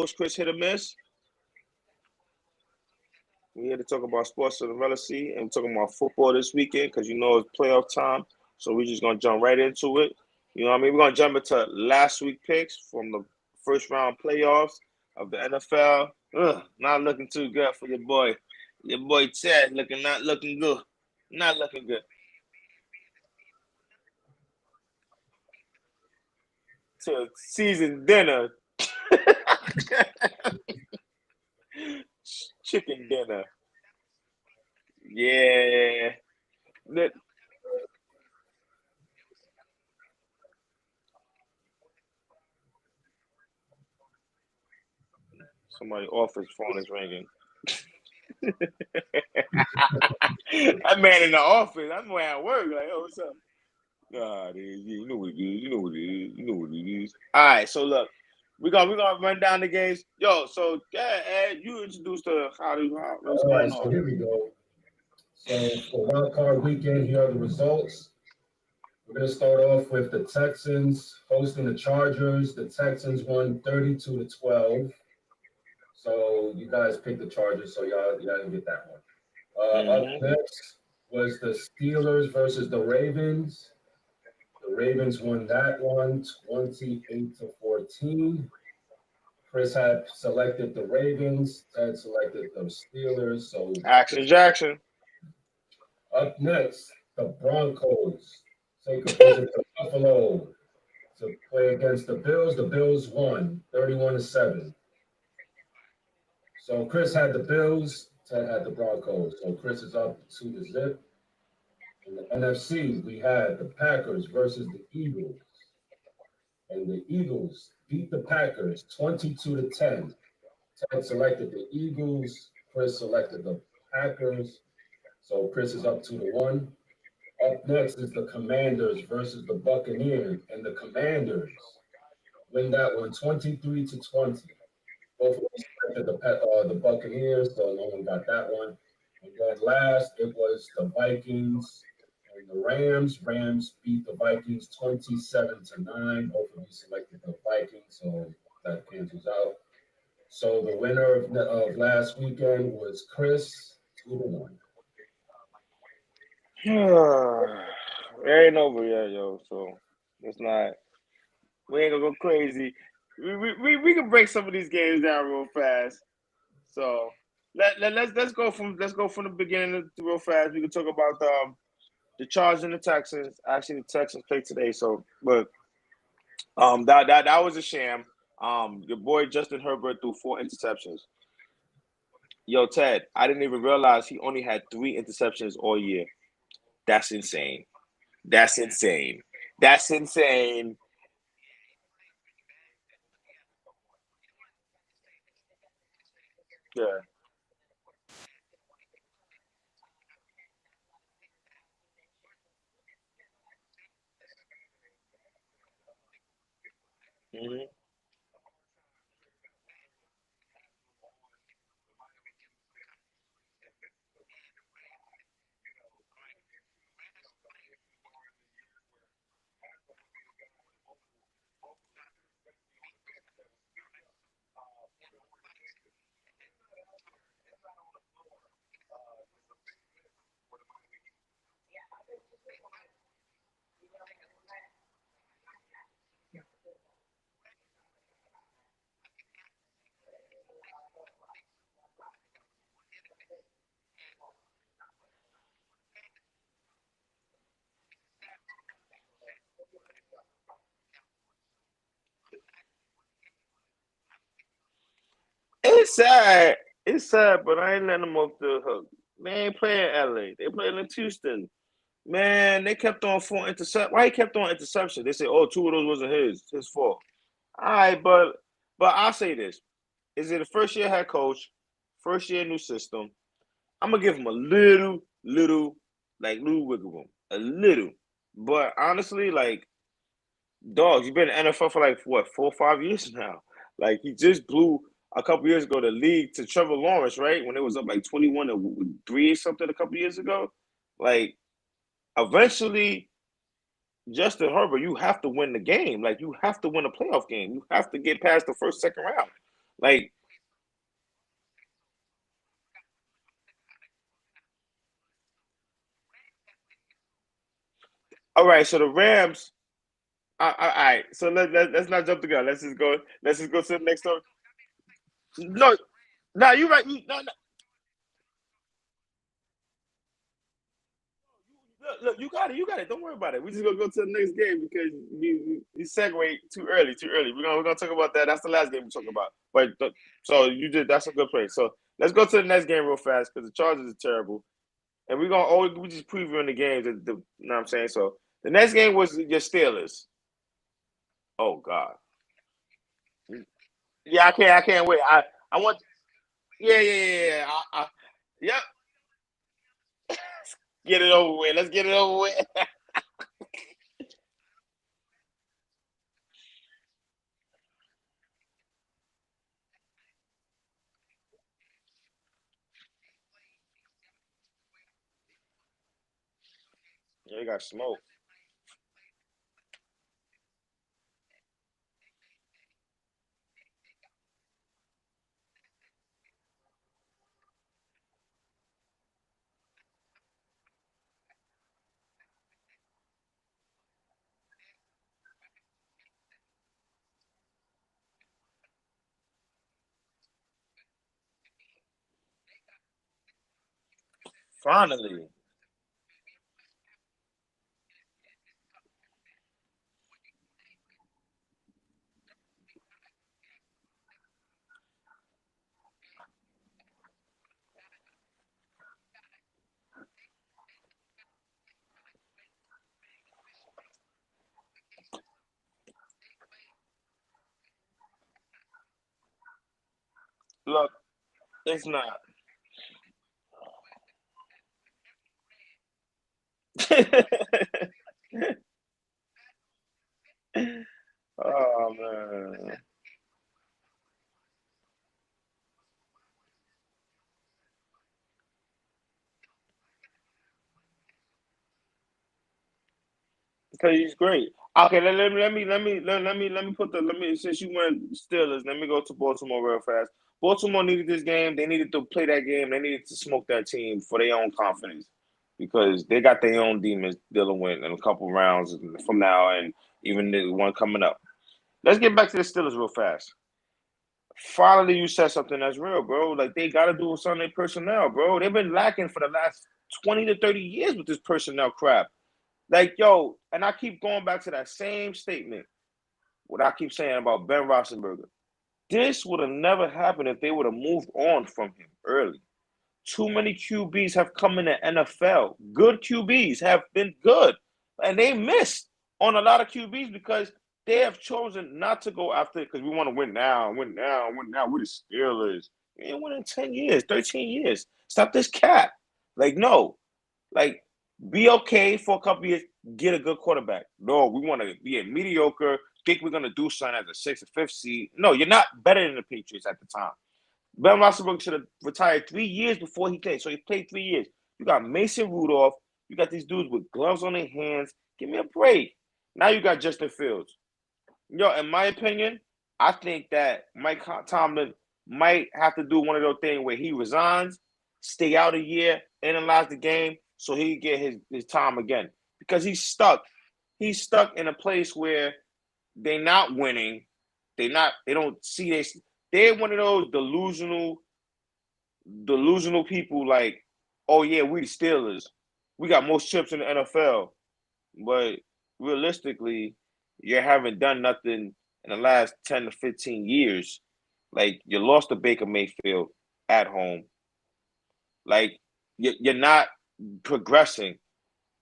host, Chris Hit or Miss. We're here to talk about sports and relevancy, and we're talking about football this weekend because you know it's playoff time. So we're just gonna jump right into it. You know what I mean? We're gonna jump into last week picks from the first round playoffs of the NFL. Not looking too good for your boy. Your boy Ted not looking good. Not looking good. To season dinner. Chicken dinner. Yeah. Somebody office phone is ringing. That man in the office. I'm going at work. Like, oh, what's up? Nah, dude, you know what it is. You know what it is. You know what it is. All right, so look, we're gonna run down the games. Yo, so yeah, Ed, you introduced the what's All right, going so on. here we go. So for wild card weekend, here are the results. We're going to start off with the Texans hosting the Chargers. The Texans won 32-12. So you guys picked the Chargers, so y'all didn't get that one. Up next was the Steelers versus the Ravens. The Ravens won that one 28-14. Chris had selected the Ravens. Ted selected the Steelers. So Action Jackson. Up next, the Broncos take a visit to Buffalo to play against the Bills. The Bills won 31-7. So Chris had the Bills, Ted had the Broncos. So Chris is up to the zip. In the NFC, we had the Packers versus the Eagles. And the Eagles beat the Packers 22-10. Ted selected the Eagles. Chris selected the Packers. So Chris is up 2-1. Up next is the Commanders versus the Buccaneers. And the Commanders win that one 23-20. Both of us selected the Buccaneers, so no one got that one. And then last, it was the Vikings and the Rams. Rams beat the Vikings 27-9. Both of you selected the Vikings, so that cancels out. So the winner of last weekend was Chris, 2-1. It ain't over yet, yo. So it's not. We ain't gonna go crazy. We can break some of these games down real fast. So let's go from the beginning real fast. We can talk about the Chargers and the Texans. Actually, the Texans played today. So, but that was a sham. Your boy Justin Herbert threw 4 interceptions. Yo, Ted, I didn't even realize he only had 3 interceptions all year. That's insane. That's insane. That's insane. Yeah. Mm-hmm. It's sad. It's sad, but I ain't letting them off the hook. They ain't playing LA. They playing in Houston. Man, they kept on 4 intercept. Why he kept on interception? They say, oh, 2 of those wasn't his fault. All right, but I'll say this. Is it a first year head coach, first year new system? I'm gonna give him a little wiggle room. A little. But honestly, like, dogs, you've been in the NFL for like what, 4 or 5 years now. Like he just blew a couple years ago the league to Trevor Lawrence, right? When it was up like 21-3 or something a couple years ago. Like eventually, Justin Herbert, you have to win the game. Like you have to win a playoff game. You have to get past the first, second round. Like, all right, so the Rams. All right, so let's not jump the gun. Let's just go. Let's just go to the next one. No, no, you're right. No, no, look, you got it. You got it. Don't worry about it. We just gonna go to the next game because you segue too early. Too early. We're gonna talk about that. That's the last game we talk about. So you did. That's a good play. So let's go to the next game real fast because the Chargers are terrible, and we're gonna always we just previewing the games. You know what I'm saying? So the next game was your Steelers. Oh God. Yeah, I can't. I can't wait. I want. Yeah, yeah, yeah, yeah. Yep. Get it over with. Let's get it over with. Yeah, you got smoke. Finally. Look, it's not. Oh man. Because he's great. Okay, let me put the let me since you went Steelers, let me go to Baltimore real fast. Baltimore needed this game. They needed to play that game. They needed to smoke that team for their own confidence because they got their own demons dealing with in a couple rounds from now and even the one coming up. Let's get back to the Steelers real fast. Finally, you said something that's real, bro. Like they got to do with some of their personnel, bro. They've been lacking for the last 20 to 30 years with this personnel crap. Like, yo, and I keep going back to that same statement. What I keep saying about Ben Roethlisberger. This would have never happened if they would have moved on from him early. Too many QBs have come in the NFL. Good QBs have been good, and they missed on a lot of QBs because they have chosen not to go after it because we want to win now, win now, win now. We're the Steelers. We ain't winning 10 years, 13 years. Stop this cap. Like, no. Like, be okay for a couple years, get a good quarterback. No, we want to be a mediocre, think we're going to do something as a sixth or fifth seed. No, you're not better than the Patriots at the time. Ben Roethlisberger should have retired 3 years before he played. So he played 3 years. You got Mason Rudolph. You got these dudes with gloves on their hands. Give me a break. Now you got Justin Fields. Yo, in my opinion, I think that Mike Tomlin might have to do one of those things where he resigns, stay out a year, analyze the game, so he can get his time again. Because he's stuck. He's stuck in a place where they're not winning. They don't see this. They're one of those delusional people like, oh yeah, we the Steelers. We got most chips in the NFL. But realistically, you haven't done nothing in the last 10 to 15 years. Like you lost to Baker Mayfield at home. Like you're not progressing.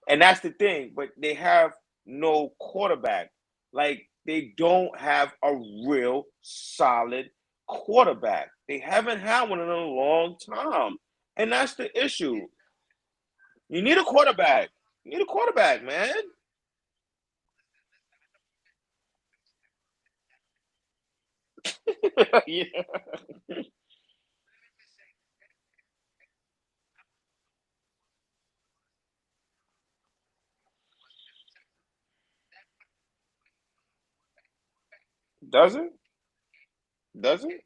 And that's the thing. But they have no quarterback. Like they don't have a real solid quarterback. They haven't had one in a long time. And that's the issue. You need a quarterback. You need a quarterback, man. Yeah. Does it? Does it?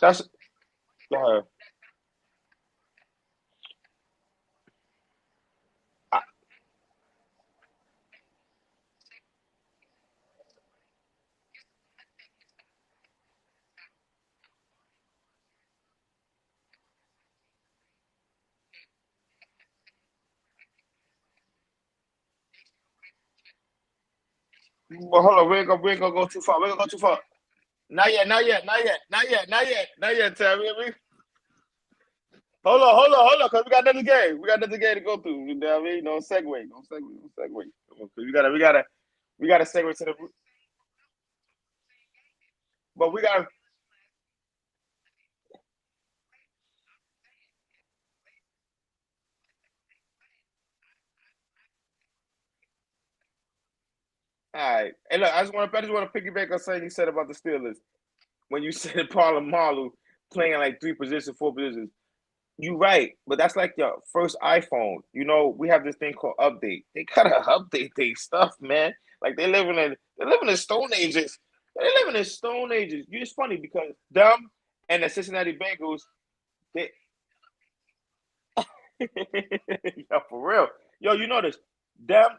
That's go ahead. I, but hold on, we ain't gonna go too far. We ain't gonna go too far. Not yet, not yet, not yet, not yet, not yet, not yet, Terry. Hold on, because we got another game. We got another game to go through. You know what I mean? Don't segue. Don't segue. Don't segue. We gotta segue to the. But we got. All right. Hey, look, I just want to piggyback on something you said about the Steelers when you said Palomalu playing like three positions, four positions. You right, but that's like your first iPhone. You know, we have this thing called update. They gotta update their stuff, man. Like they living in stone ages. They living in stone ages. It's funny because them and the Cincinnati Bengals, they yo, for real. Yo, you notice them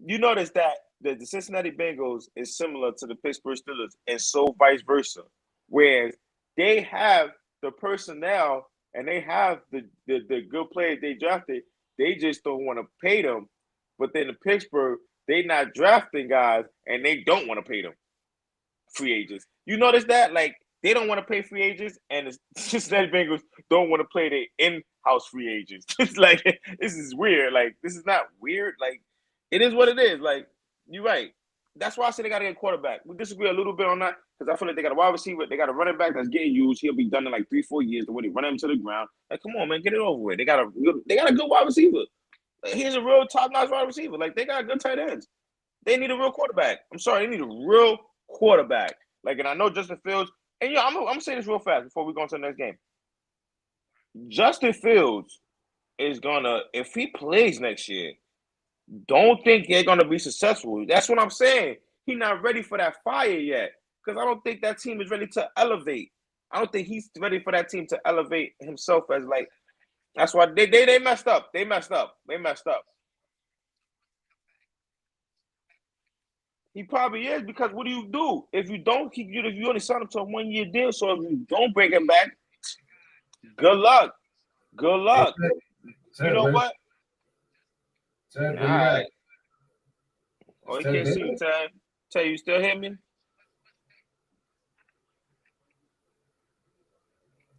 you notice that the Cincinnati Bengals is similar to the Pittsburgh Steelers, and so vice versa. Whereas they have the personnel and they have the good players they drafted, they just don't want to pay them. But then in Pittsburgh, they not drafting guys and they don't want to pay them free agents. You notice that? Like they don't want to pay free agents, and the Cincinnati Bengals don't want to play their in-house free agents. It's like this is weird. Like this is not weird. Like it is what it is. Like you're right. That's why I said they got to get a quarterback. We disagree a little bit on that because I feel like they got a wide receiver, they got a running back that's getting used. He'll be done in like 3-4 years. The way they run him to the ground. Like, come on, man, get it over with. They got a good wide receiver. Like, he's a real top-notch wide receiver. Like they got good tight ends. They need a real quarterback. I'm sorry, they need a real quarterback. Like, and I know Justin Fields. And yeah, I'm gonna say this real fast before we go into the next game. Justin Fields is gonna, if he plays next year, don't think they're gonna be successful. That's what I'm saying. He's not ready for that fire yet. Because I don't think that team is ready to elevate. I don't think he's ready for that team to elevate himself as like that's why they messed up. They messed up. They messed up. He probably is because what do you do if you don't keep you if you only sign him to a 1 year deal? So if you don't bring him back, good luck. Good Hey, luck. You Ted, know what? Ted, All where you at? right. Oh, Is he Ted can't see you, there? Tad. Tell you still hear me?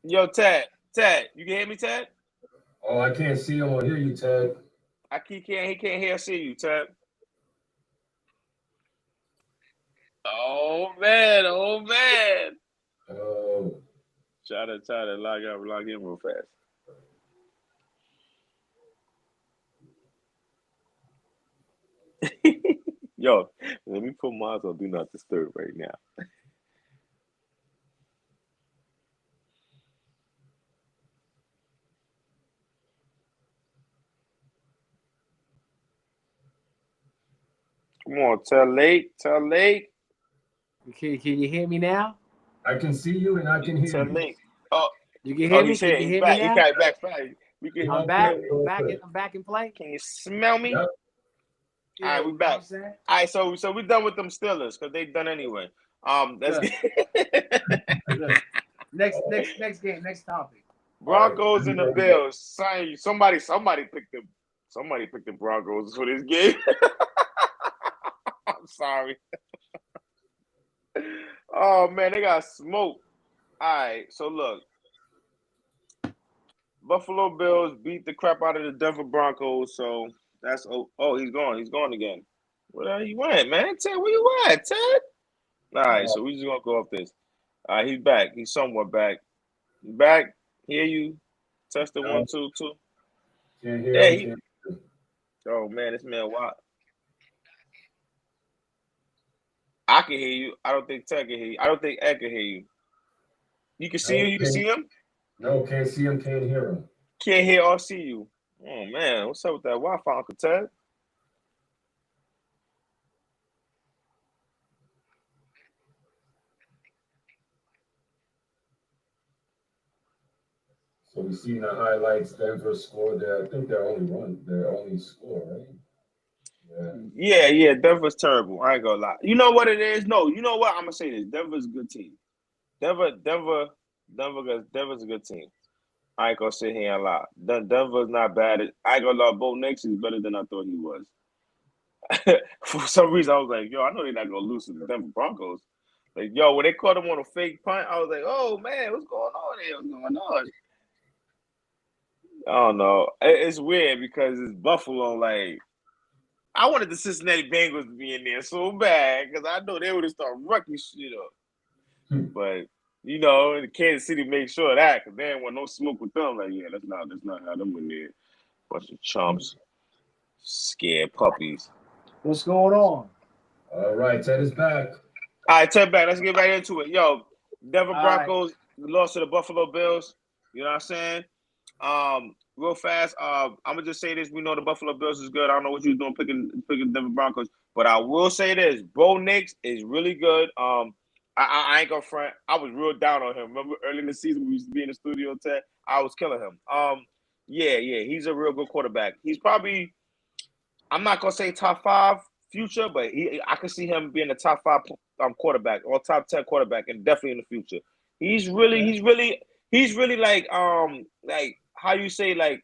Yo, Tad. Tad, you can hear me, Tad? Oh, I can't see him or hear you, Ted. He can't hear or see you, Tad. Oh man, oh man. Oh, Try to log in real fast. Yo, let me put mine on do not disturb right now. Come on, tell Lake, Can you hear me now? I can see you and I can hear tell you. Lake. Oh, You can oh, hear me? he's Can here. you He's hear me back. He now? got back. Fine. We can. I'm Real back. clear, I'm real back. clear. I'm back in play. Can you smell me? Yep. All right, Yeah, we you know what back. I'm saying? All right, so we're done with them Steelers because they done anyway. Let's Good. get Good. Next, Oh, next, next game. Next topic. all right. Broncos Let me and the bring you up. Bills. Somebody picked the Broncos for this game. I'm sorry. Oh man, they got smoked. All right, so look, Buffalo Bills beat the crap out of the Denver Broncos. So that's he's gone. He's gone again. Where you went, man? Ted, where you at, Ted? All right, Oh, so we just gonna go off this. All right, he's back. He's somewhat back. Back. Hear you. Test the no, 1 2 2. can't hear Yeah. him. Can't hear him. Oh man, this man. Wow. I can hear you. I don't think Ted can hear you. I don't think Ed can hear you. You can see No, him. You can see him. can't see him. Can't hear him. Can't hear or see you. Oh man, what's up with that Wi-Fi, Uncle Ted? we seen the highlights. Denver scored there. I think their only score, right? Yeah. Denver's terrible. I ain't gonna lie. You know what it is? No, you know what? I'm gonna say this. Denver's a good team. Denver's a good team. I ain't gonna sit here and lie. Denver's not bad. I ain't gonna lie. Bo Nix is better than I thought he was. For some reason, I was like, yo, I know they're not gonna lose to the Denver Broncos. Like, yo, when they caught him on a fake punt, I was like, oh man, what's going on here? What's going on? I don't know. It's weird because it's Buffalo. Like, I wanted the Cincinnati Bengals to be in there so bad because I know they would have started wrecking shit up. But the Kansas City made sure of that because they didn't want no smoke with them. Like, yeah, that's not how them in there. Bunch of chumps, scared puppies. What's going on? All right, Ted is back. All right, Ted back. Let's get right into it. Yo, Denver All Broncos lost to the Buffalo Bills. You know what I'm saying? Real fast. I'm gonna just say this. We know the Buffalo Bills is good. I don't know what you're doing picking Denver Broncos, but I will say this: Bo Nix is really good. I ain't gonna front. I was real down on him. Remember early in the season we used to be in the studio, Ted? I was killing him. Yeah, he's a real good quarterback. He's probably, I'm not gonna say top 5 future, but I can see him being a top 5 quarterback or top 10 quarterback, and definitely in the future. He's really like how you say, like,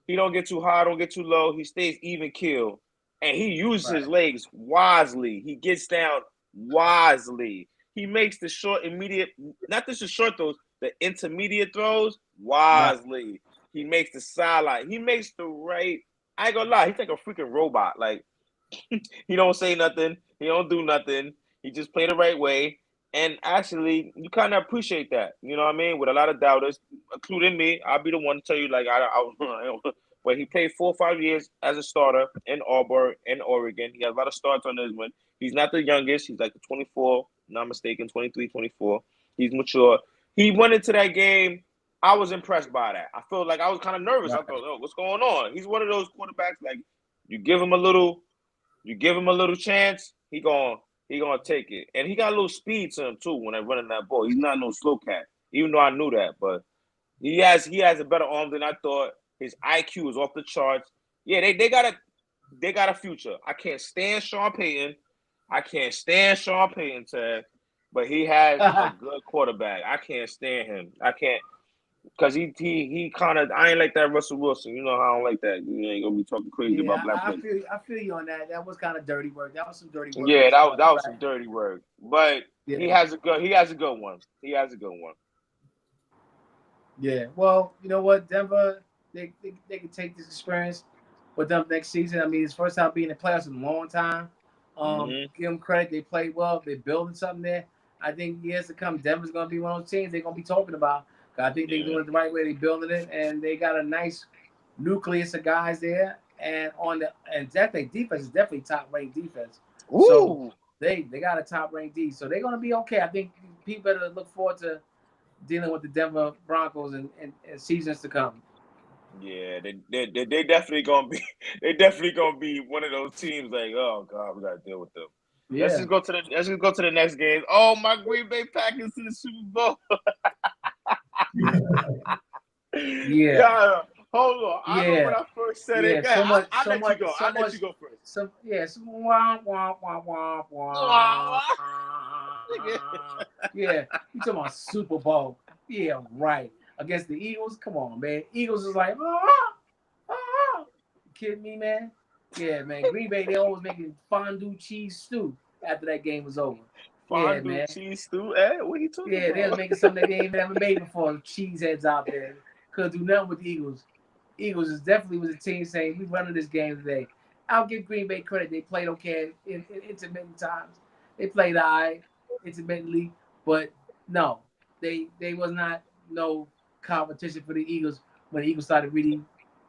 he don't get too high, don't get too low. He stays even keel, and he uses his legs wisely. He gets down wisely. He makes the short, immediate, not just the short throws, the intermediate throws wisely. Right. He makes the sideline. He makes the right. I ain't gonna lie. He's like a freaking robot. Like, he don't say nothing. He don't do nothing. He just play the right way. And actually, you kind of appreciate that. You know what I mean? With a lot of doubters, including me, I'll be the one to tell you, like, but he played 4 or 5 years as a starter in Auburn, in Oregon. He has a lot of starts on his win. He's not the youngest. He's like 24, not mistaken, 23, 24. He's mature. He went into that game. I was impressed by that. I felt like I was kind of nervous. Right. I thought, oh, what's going on? He's one of those quarterbacks, like, you give him a little chance, he gonna take it. And he got a little speed to him too when they're running that ball. He's not no slow cat, even though I knew that. But he has a better arm than I thought. His IQ is off the charts. Yeah, they got a future. I can't stand Sean Payton. Ted. But he has a good quarterback. I can't stand him. I can't, because he kind of, I ain't like that Russell Wilson. You know how I don't like that. You ain't gonna be talking crazy about black players. I feel you on that. That was kind of dirty work. That was some dirty work. Yeah, that was some dirty work. But he has a good one. Yeah. Well, you know what, Denver, they can take this experience with them next season. I mean, it's first time being in the playoffs in a long time. Give them credit. They played well. They're building something there. I think years to come, Denver's gonna be one of those teams they're gonna be talking about. I think they're doing it the right way. They're building it, and they got a nice nucleus of guys there. And that defense is definitely top ranked defense. Ooh. So they got a top ranked D. So they're gonna be okay. I think people better look forward to dealing with the Denver Broncos and seasons to come. Yeah, they definitely gonna be. They definitely gonna be one of those teams. Like, oh God, we gotta deal with them. Yeah. Let's just go to the next game. Oh, my Green Bay Packers to the Super Bowl. Yeah. Hold on. I know when I first said it. I'll let you go first. Yeah. You talking about Super Bowl? Yeah, right. Against the Eagles? Come on, man. Eagles is like, You kidding me, man? Yeah, man. Green Bay, they always making fondue cheese stew after that game was over. Fondue cheese stew? What are you talking about? Yeah, they was making something that they ain't never made before. Cheese heads out there. Couldn't do nothing with the Eagles. Eagles is definitely was a team saying, we running this game today. I'll give Green Bay credit. They played okay in intermittent times. They played all right intermittently, but no, they was not no competition for the Eagles when the Eagles started really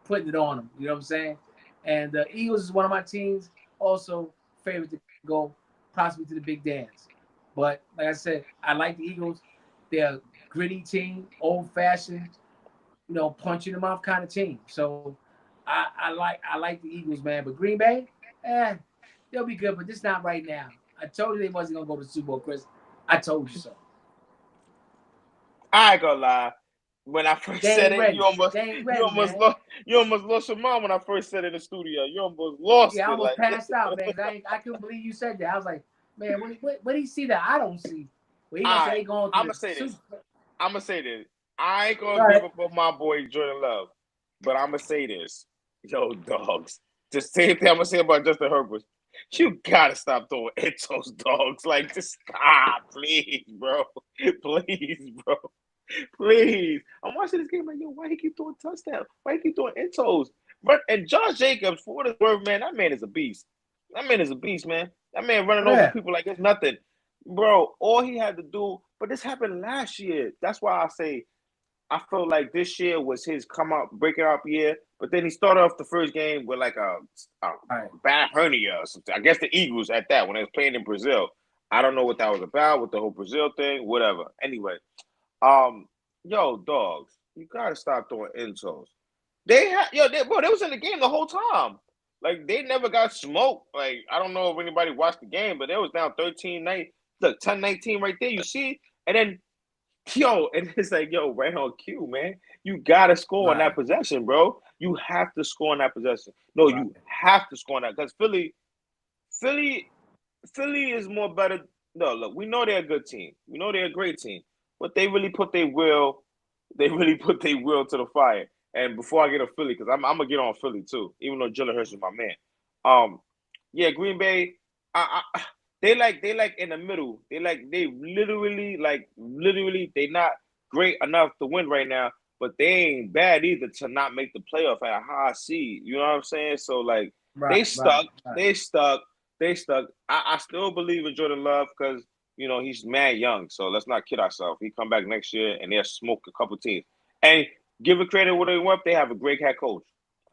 putting it on them. You know what I'm saying? And the Eagles is one of my teams, also favorite to go possibly to the big dance. But like I said, I like the Eagles. They're a gritty team, old-fashioned, punch in the mouth kind of team. So I like the Eagles, man. But Green Bay, they'll be good, but just not right now. I told you they wasn't gonna go to the Super Bowl, Chris. I told you so. I ain't gonna lie. when I first They said ain't it, ready. They ain't ready, man. you almost lost your mind when I first said it in the studio. You almost lost Yeah, I it. almost Like, passed out, man. I couldn't believe you said that. I was like, man, what do you see that I don't see? Well, he all gonna say right, they going I'm to gonna the say Super. this. I'm gonna say this. I ain't All gonna give right. up on my boy Jordan Love, but I'm gonna say this. Yo, dogs. The same thing I'm gonna say about Justin Herbert. You gotta stop throwing intos, dogs. Like, just stop, please, bro. Please, bro. Please. I'm watching this game like, yo, why he keep throwing touchdowns? Why he keep throwing intos? But and Josh Jacobs, for what it's worth, man, that man is a beast. That man is a beast, man. That man running over Yeah. people like it's nothing. Bro, all he had to do, but this happened last year. That's why I say I felt like this year was his come out, breaking out year. But then he started off the first game with like a Right. bad hernia or something. I guess the Eagles at that when they was playing in Brazil. I don't know what that was about with the whole Brazil thing, whatever. Anyway, um, yo, dogs, you gotta stop throwing insults. They had bro, they was in the game the whole time. Like they never got smoked. Like I don't know if anybody watched the game, but they was down 13-9. Look, 10-19 right there. You see, and then and it's like, yo, right on cue, man. You gotta score on Right. that possession, bro. You have to score on that possession. No, Right. you have to score on that because Philly is more better. No, look, we know they're a good team. We know they're a great team, but they really put their will. They really put their will to the fire. And before I get on Philly, because I'm gonna get on Philly too, even though Jalen Hurts is my man. Yeah, Green Bay. They like in the middle. They literally they not great enough to win right now, but they ain't bad either to not make the playoff at a high seed. You know what I'm saying? So like they Right. stuck, Right. they stuck, they stuck. I still believe in Jordan Love because he's mad young. So let's not kid ourselves. He come back next year and they'll smoke a couple teams. And give it credit what they want. They have a great head coach.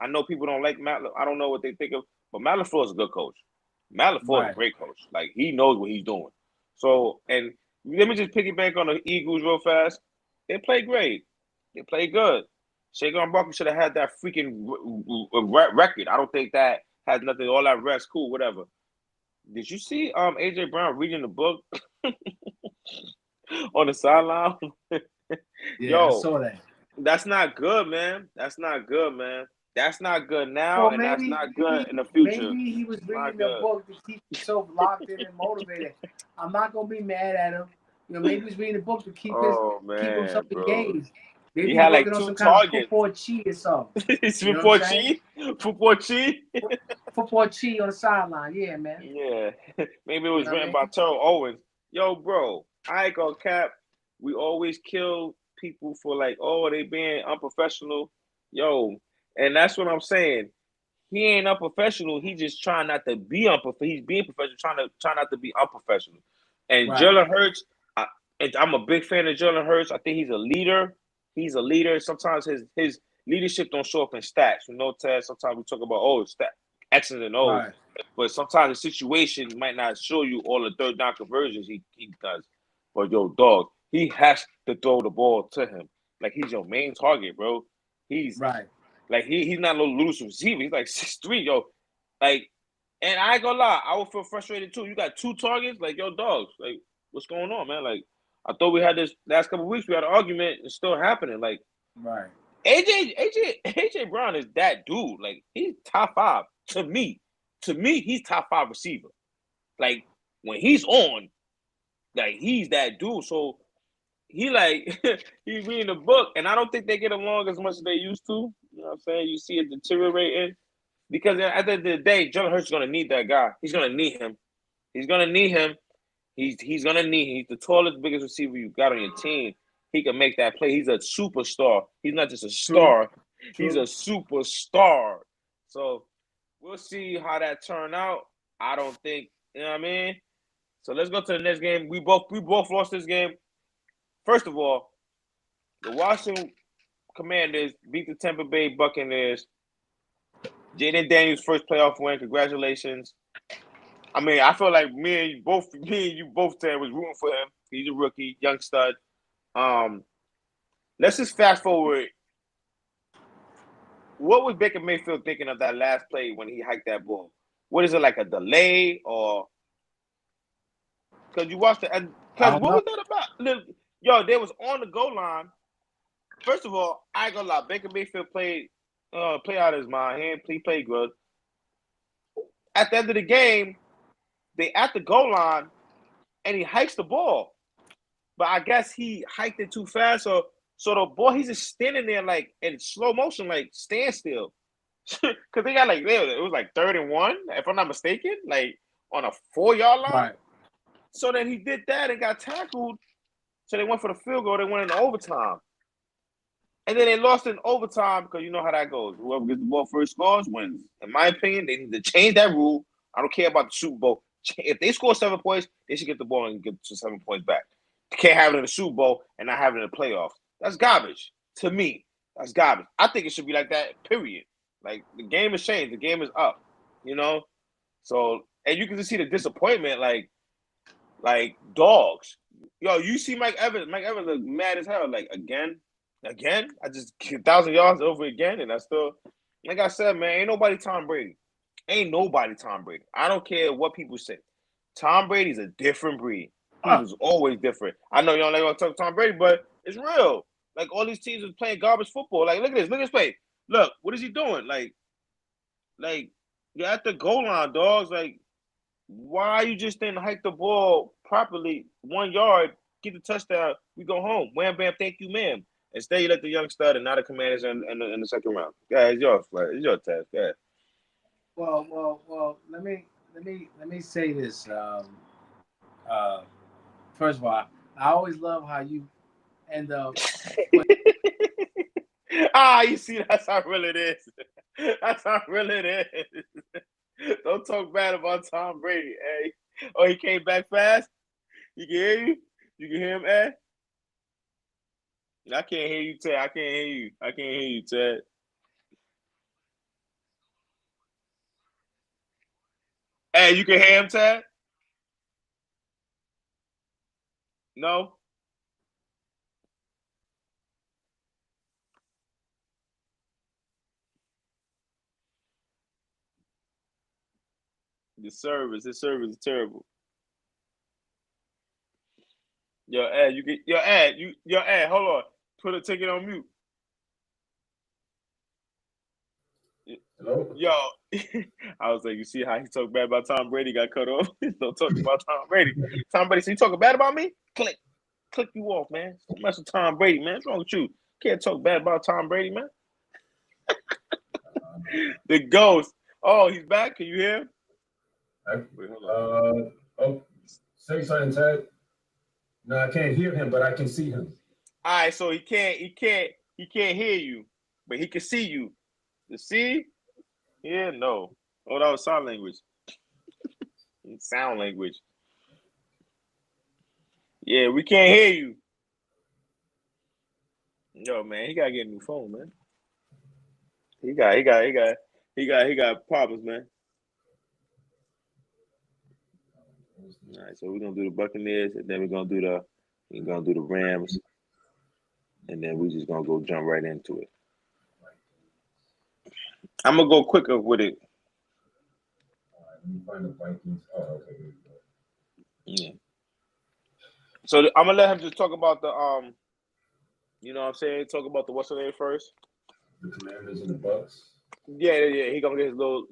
I know people don't like Matt. I don't know what they think of, but Matt LaFleur is a good coach. Matt LaFleur is a Right. great coach. Like he knows what he's doing. So, and let me just piggyback on the Eagles real fast. They play great. They play good. Saquon Barkley should have had that freaking record. I don't think that has nothing. All that rest, cool, whatever. Did you see AJ Brown reading the book on the sideline? Yeah, I Yo, saw that. that's not good, man. That's not good, man. That's not good now, Well, and that's maybe, not good maybe, in the future. maybe he was It's not reading the good. book to keep himself locked in and motivated. I'm not gonna be mad at him. Maybe he's reading the book to Oh keep himself man, bro. engaged. He Maybe he's had like working on 2 some kind of targets. football cheat or something. It's You know football what I'm saying? cheat. Football cheat. Football cheat on the sideline. Yeah, man. Yeah, maybe it You was know what I written mean? by Terrell Owens. Yo, bro, I ain't gonna cap. We always kill people for like, oh, they being unprofessional. Yo, and that's what I'm saying. He ain't unprofessional. He just trying not to be unprofessional. He's being professional, try not to be unprofessional. And Right. Jalen Hurts, I'm a big fan of Jalen Hurts. I think he's a leader. He's a leader. Sometimes his leadership don't show up in stats. Ted, sometimes we talk about X's and O's, Right. but sometimes the situation might not show you all the third down conversions he does. But yo, dog, he has to throw the ball to him. Like he's your main target, bro. He's Right. like he's not no loose receiver. He's like 6'3", yo. Like, and I ain't gonna lie, I would feel frustrated too. You got 2 targets, like yo, dogs. Like, what's going on, man? Like, I thought we had this last couple of weeks. We had an argument. It's still happening. Like, Right. AJ Brown is that dude. Like, he's top 5 to me. To me, he's top 5 receiver. Like when he's on, like he's that dude. So he like he's reading the book, and I don't think they get along as much as they used to. You know what I'm saying? You see it deteriorating because at the end of the day, Jalen Hurts is gonna need that guy. He's gonna need him. He's gonna need him. He's gonna need. He's the tallest, biggest receiver you got on your team. He can make that play. He's a superstar. He's not just a True. star. He's a superstar. So we'll see how that turn out. I don't think you know what I mean. So let's go to the next game. We both lost this game. First of all, the Washington Commanders beat the Tampa Bay Buccaneers. Jaden Daniels' first playoff win. Congratulations. I mean, I feel like me and you both Ted, was rooting for him. He's a rookie, young stud. Let's just fast forward. What was Baker Mayfield thinking of that last play when he hiked that ball? What is it, like a delay or? Because you watched the. Because what was that about? Yo, they was on the goal line, First of all, I ain't gonna lie. Baker Mayfield play out his mind. He played good. At the end of the game, they at the goal line, and he hikes the ball. But I guess he hiked it too fast, so the ball he's just standing there like in slow motion, like standstill. Because they got it was like 3rd and 1, if I'm not mistaken, like on a 4-yard line. Right. So then he did that and got tackled. So they went for the field goal. They went into overtime. And then they lost in overtime because you know how that goes. Whoever gets the ball first scores wins. In my opinion, they need to change that rule. I don't care about the Super Bowl. If they score 7 points, they should get the ball and get 7 points back. They can't have it in the Super Bowl and not have it in the playoffs. That's garbage. To me, that's garbage. I think it should be like that, period. Like, the game has changed. The game is up, you know? So, and you can just see the disappointment, like dogs. Yo, you see Mike Evans. Mike Evans look mad as hell. Like, again? I just 1,000 yards over again, and I still, like I said, man, ain't nobody Tom Brady. Ain't nobody Tom Brady. I don't care what people say. Tom Brady's a different breed. He was always different. I know you don't like to talk Tom Brady, but it's real. Like, all these teams are playing garbage football. Like, look at this. Look at this play. Look, what is he doing? Like, you're at the goal line, dogs. Like, why you just didn't hike the ball properly 1 yard, get the touchdown, we go home. Wham, bam, thank you, ma'am. Instead, you let the young stud and not the Commanders in the second round. Yeah, it's yours. It's your task. Yeah. Well. Let me say this. Uh, First of all, I always love how you end up. You see, that's how real it is. That's how real it is. Don't talk bad about Tom Brady. Hey, oh, he came back fast. He can hear you. You can hear him, Ed. I can't hear you, Ted. I can't hear you. I can't hear you, Ted. Hey, you can hear him, Ted? No. His service is terrible. Yo, Ed, hold on. Take it on mute. Hello? Yo, I was like, you see how he talked bad about Tom Brady, got cut off? Don't talk about Tom Brady. Tom Brady, so you talking bad about me? Click you off, man. Don't mess with Tom Brady, man. What's wrong with you? Can't talk bad about Tom Brady, man. The ghost. Oh, he's back. Can you hear him? Wait, hold on. Say something, Ted. No, I can't hear him, but I can see him. All right, so he can't hear you, but he can see you. You see? Yeah, no. Oh, that was sign language. Sound language. Yeah, we can't hear you. Yo, man, he gotta get a new phone, man. He got problems, man. All right, so we're gonna do the Buccaneers, and then we're gonna do the Rams, and then we're just gonna go jump right into it. I'm gonna go quicker with it. All right, let me find the Vikings. Oh, okay. Yeah. So I'm gonna let him just talk about the you know what I'm saying? Talk about the what's the name first. The Commanders and the Bucks. Yeah. He gonna get his little.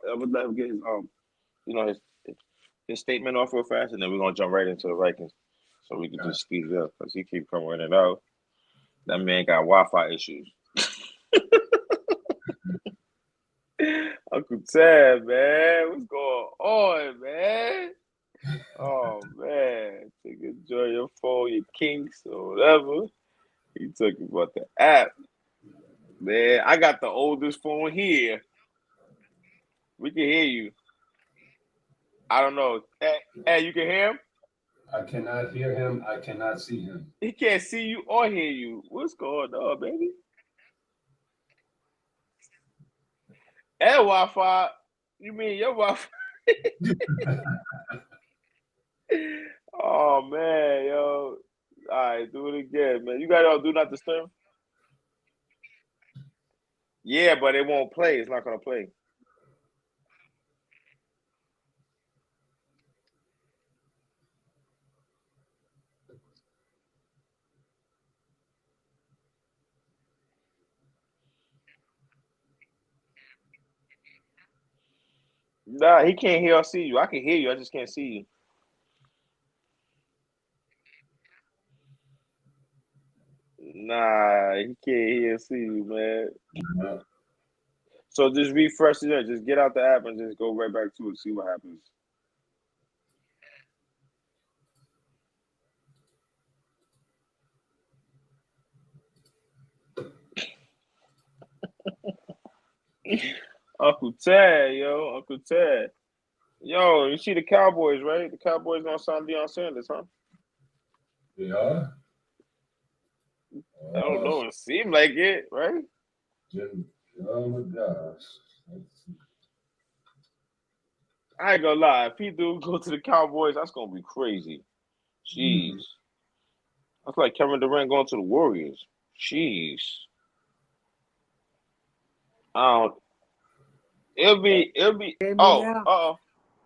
I'm gonna let him get his you know his statement off real fast, and then we're gonna jump right into the Vikings, so we can just speed it up because he keep coming in and out. That man got Wi-Fi issues. Uncle Ted, man, what's going on, man? Oh man, enjoy your phone, your kinks or whatever. He talking about the app, man. I got the oldest phone here. We can hear you. I don't know. Hey, you can hear him? I cannot hear him. I cannot see him. He can't see you or hear you. What's going on, baby? And Wi-Fi. You mean your Wi-Fi? Oh man, yo. All right, do it again, man. You got to do not disturb. Yeah, but it won't play. It's not gonna play. Nah, he can't hear or see you. I can hear you. I just can't see you. Nah, he can't hear or see you, man. Uh, So just refresh it. Just get out the app and just go right back to it. See what happens. Uncle Ted, yo, Uncle Ted. Yo, you see the Cowboys, right? The Cowboys gonna sign Deion Sanders, huh? they are. I don't Uh, know. It seemed like it, right? Jim, oh my gosh. Let's see. I ain't gonna lie. If he do go to the Cowboys, that's gonna be crazy. Jeez. Mm, That's like Kevin Durant going to the Warriors. Jeez. I don't. It'll be. It'll be. Hear me Oh. now? Uh oh.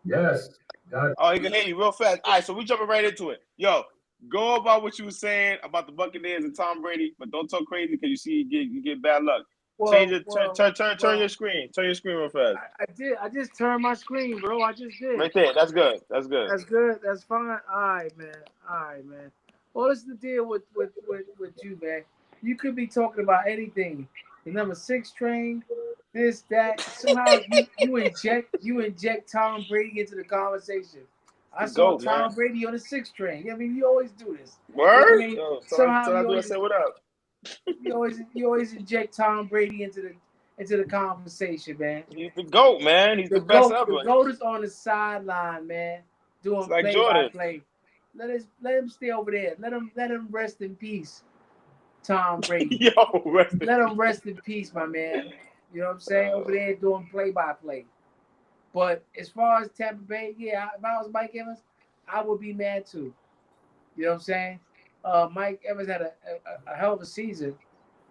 yes. Got Oh, he can hear you real fast. All right, so we jumping right into it. Yo, go about what you were saying about the Buccaneers and Tom Brady, but don't talk crazy because you see you get bad luck. Change Well, it. well, Turn your well. screen. Turn your screen real fast. I did. I just turned my screen, bro. I just did. Right there. That's good. That's good. That's good. That's fine. All right, man. All right, man. Well, this is the deal with you, man. You could be talking about anything. The number six train, this, that. Somehow you inject Tom Brady into the conversation. I The saw goat, man. Tom Brady on the six train. I mean, you always do this. You know what I Word. mean? Yo, Somehow so I do. I say what up. you always inject Tom Brady into the conversation, man. He's the goat, man. He's the best The ever. goat is on the sideline, man, It's doing like play by Jordan. play. Let him stay over there. Let him rest in peace, Tom Brady. Yo, rest in Let him peace. rest in peace, my man. You know what I'm saying? Over Uh, there doing play by play. But as far as Tampa Bay, yeah, if I was Mike Evans, I would be mad too. You know what I'm saying? Mike Evans had a hell of a season,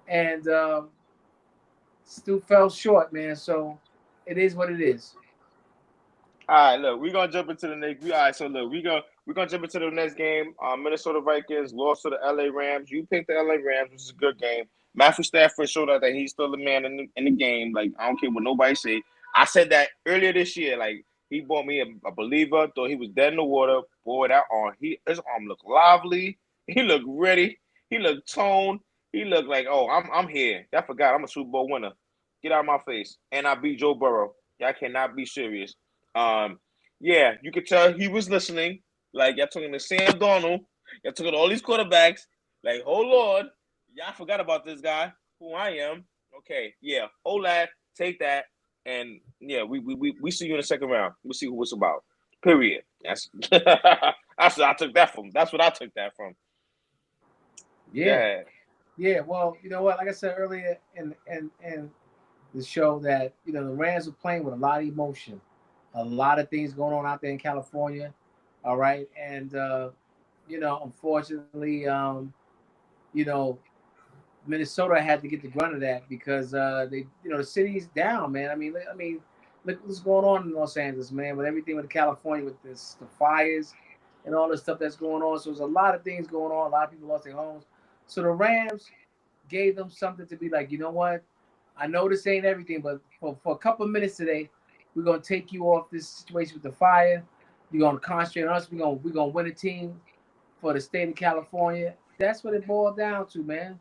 and still fell short, man. So it is what it is. All right, look, we're gonna jump into the next. All right, so look, we're gonna jump into the next game. Minnesota Vikings lost to the LA Rams. You picked the LA Rams, which is a good game. Matthew Stafford showed out that he's still the man in the game. Like I don't care what nobody say. I said that earlier this year. Like he bought me a believer. Thought he was dead in the water. Boy, that arm, his arm looked lively. He looked ready. He looked toned. He looked like, oh, I'm here. I forgot I'm a Super Bowl winner. Get out of my face. And I beat Joe Burrow. Y'all cannot be serious. Um, yeah, you could tell he was listening. Like y'all talking to Sam Donald, y'all talking to all these quarterbacks. Like, oh Lord, y'all forgot about this guy, who I am. Okay, yeah, hold that, take that, and yeah, we see you in the second round. We'll see who it's about. Period. That's that's what I took that from. That's what I took that from. Yeah. Yeah. Yeah, well, you know what? Like I said earlier in the show, that the Rams are playing with a lot of emotion, a lot of things going on out there in California. All right, and unfortunately, you know, Minnesota had to get the grunt of that because the city's down, man. I mean, look what's going on in Los Angeles, man. With everything with California, with the fires and all the stuff that's going on. So there's a lot of things going on. A lot of people lost their homes. So the Rams gave them something to be like, you know what? I know this ain't everything, but for a couple of minutes today, we're gonna take you off this situation with the fire. You're gonna concentrate on us. We're gonna win a team for the state of California. That's what it boiled down to, man.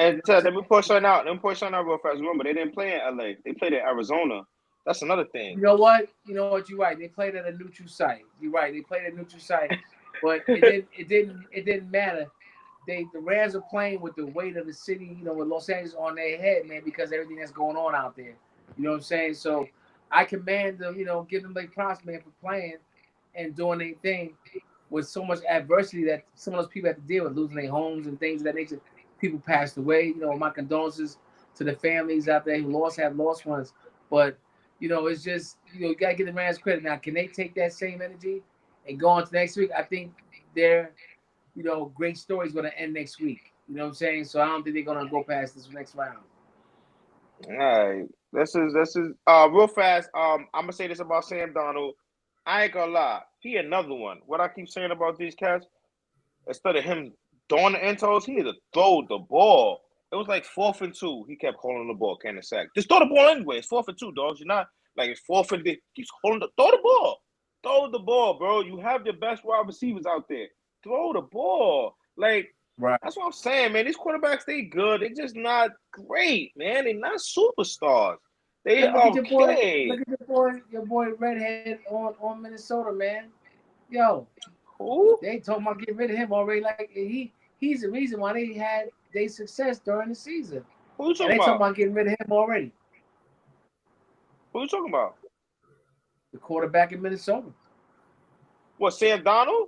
You And know what I'm let me saying? push on out. Let me push on out real fast. Remember, they didn't play in LA. They played in Arizona. That's another thing. You know what? You know what? You're right. They played at a neutral site. You're right. They played at a neutral site, but it didn't matter. The Rams are playing with the weight of the city, with Los Angeles on their head, man, because of everything that's going on out there. You know what I'm saying? So I commend them, give them like props, man, for playing and doing their thing with so much adversity that some of those people have to deal with, losing their homes and things of that nature. People passed away. My condolences to the families out there who have lost ones. But it's just you gotta give the Rams credit. Now, can they take that same energy and go on to next week? I think their great story is gonna end next week. You know what I'm saying? So I don't think they're gonna go past this next round. All right. This is real fast. I'm gonna say this about Sam Donald. I ain't gonna lie. He another one. What I keep saying about these cats, instead of him throwing the intros, he need to throw the ball. It was like 4th and 2. He kept calling the ball, kind of sack. Just throw the ball anyway. It's 4th and 2, dogs. You're not. Like it's 4th and keeps holding throw the ball. Throw the ball, bro. You have your best wide receivers out there. Throw the ball. Like, Right. that's what I'm saying, man. These quarterbacks, they good. They just not great, man. They not superstars. They Look at okay. Look at your boy Redhead on Minnesota, man. Yo, Who? they talking about getting rid of him already. Like he's the reason why they had their success during the season. Who you And talking they talking about? about getting rid of him already. Who you talking about? The quarterback in Minnesota. What, Sam Donald?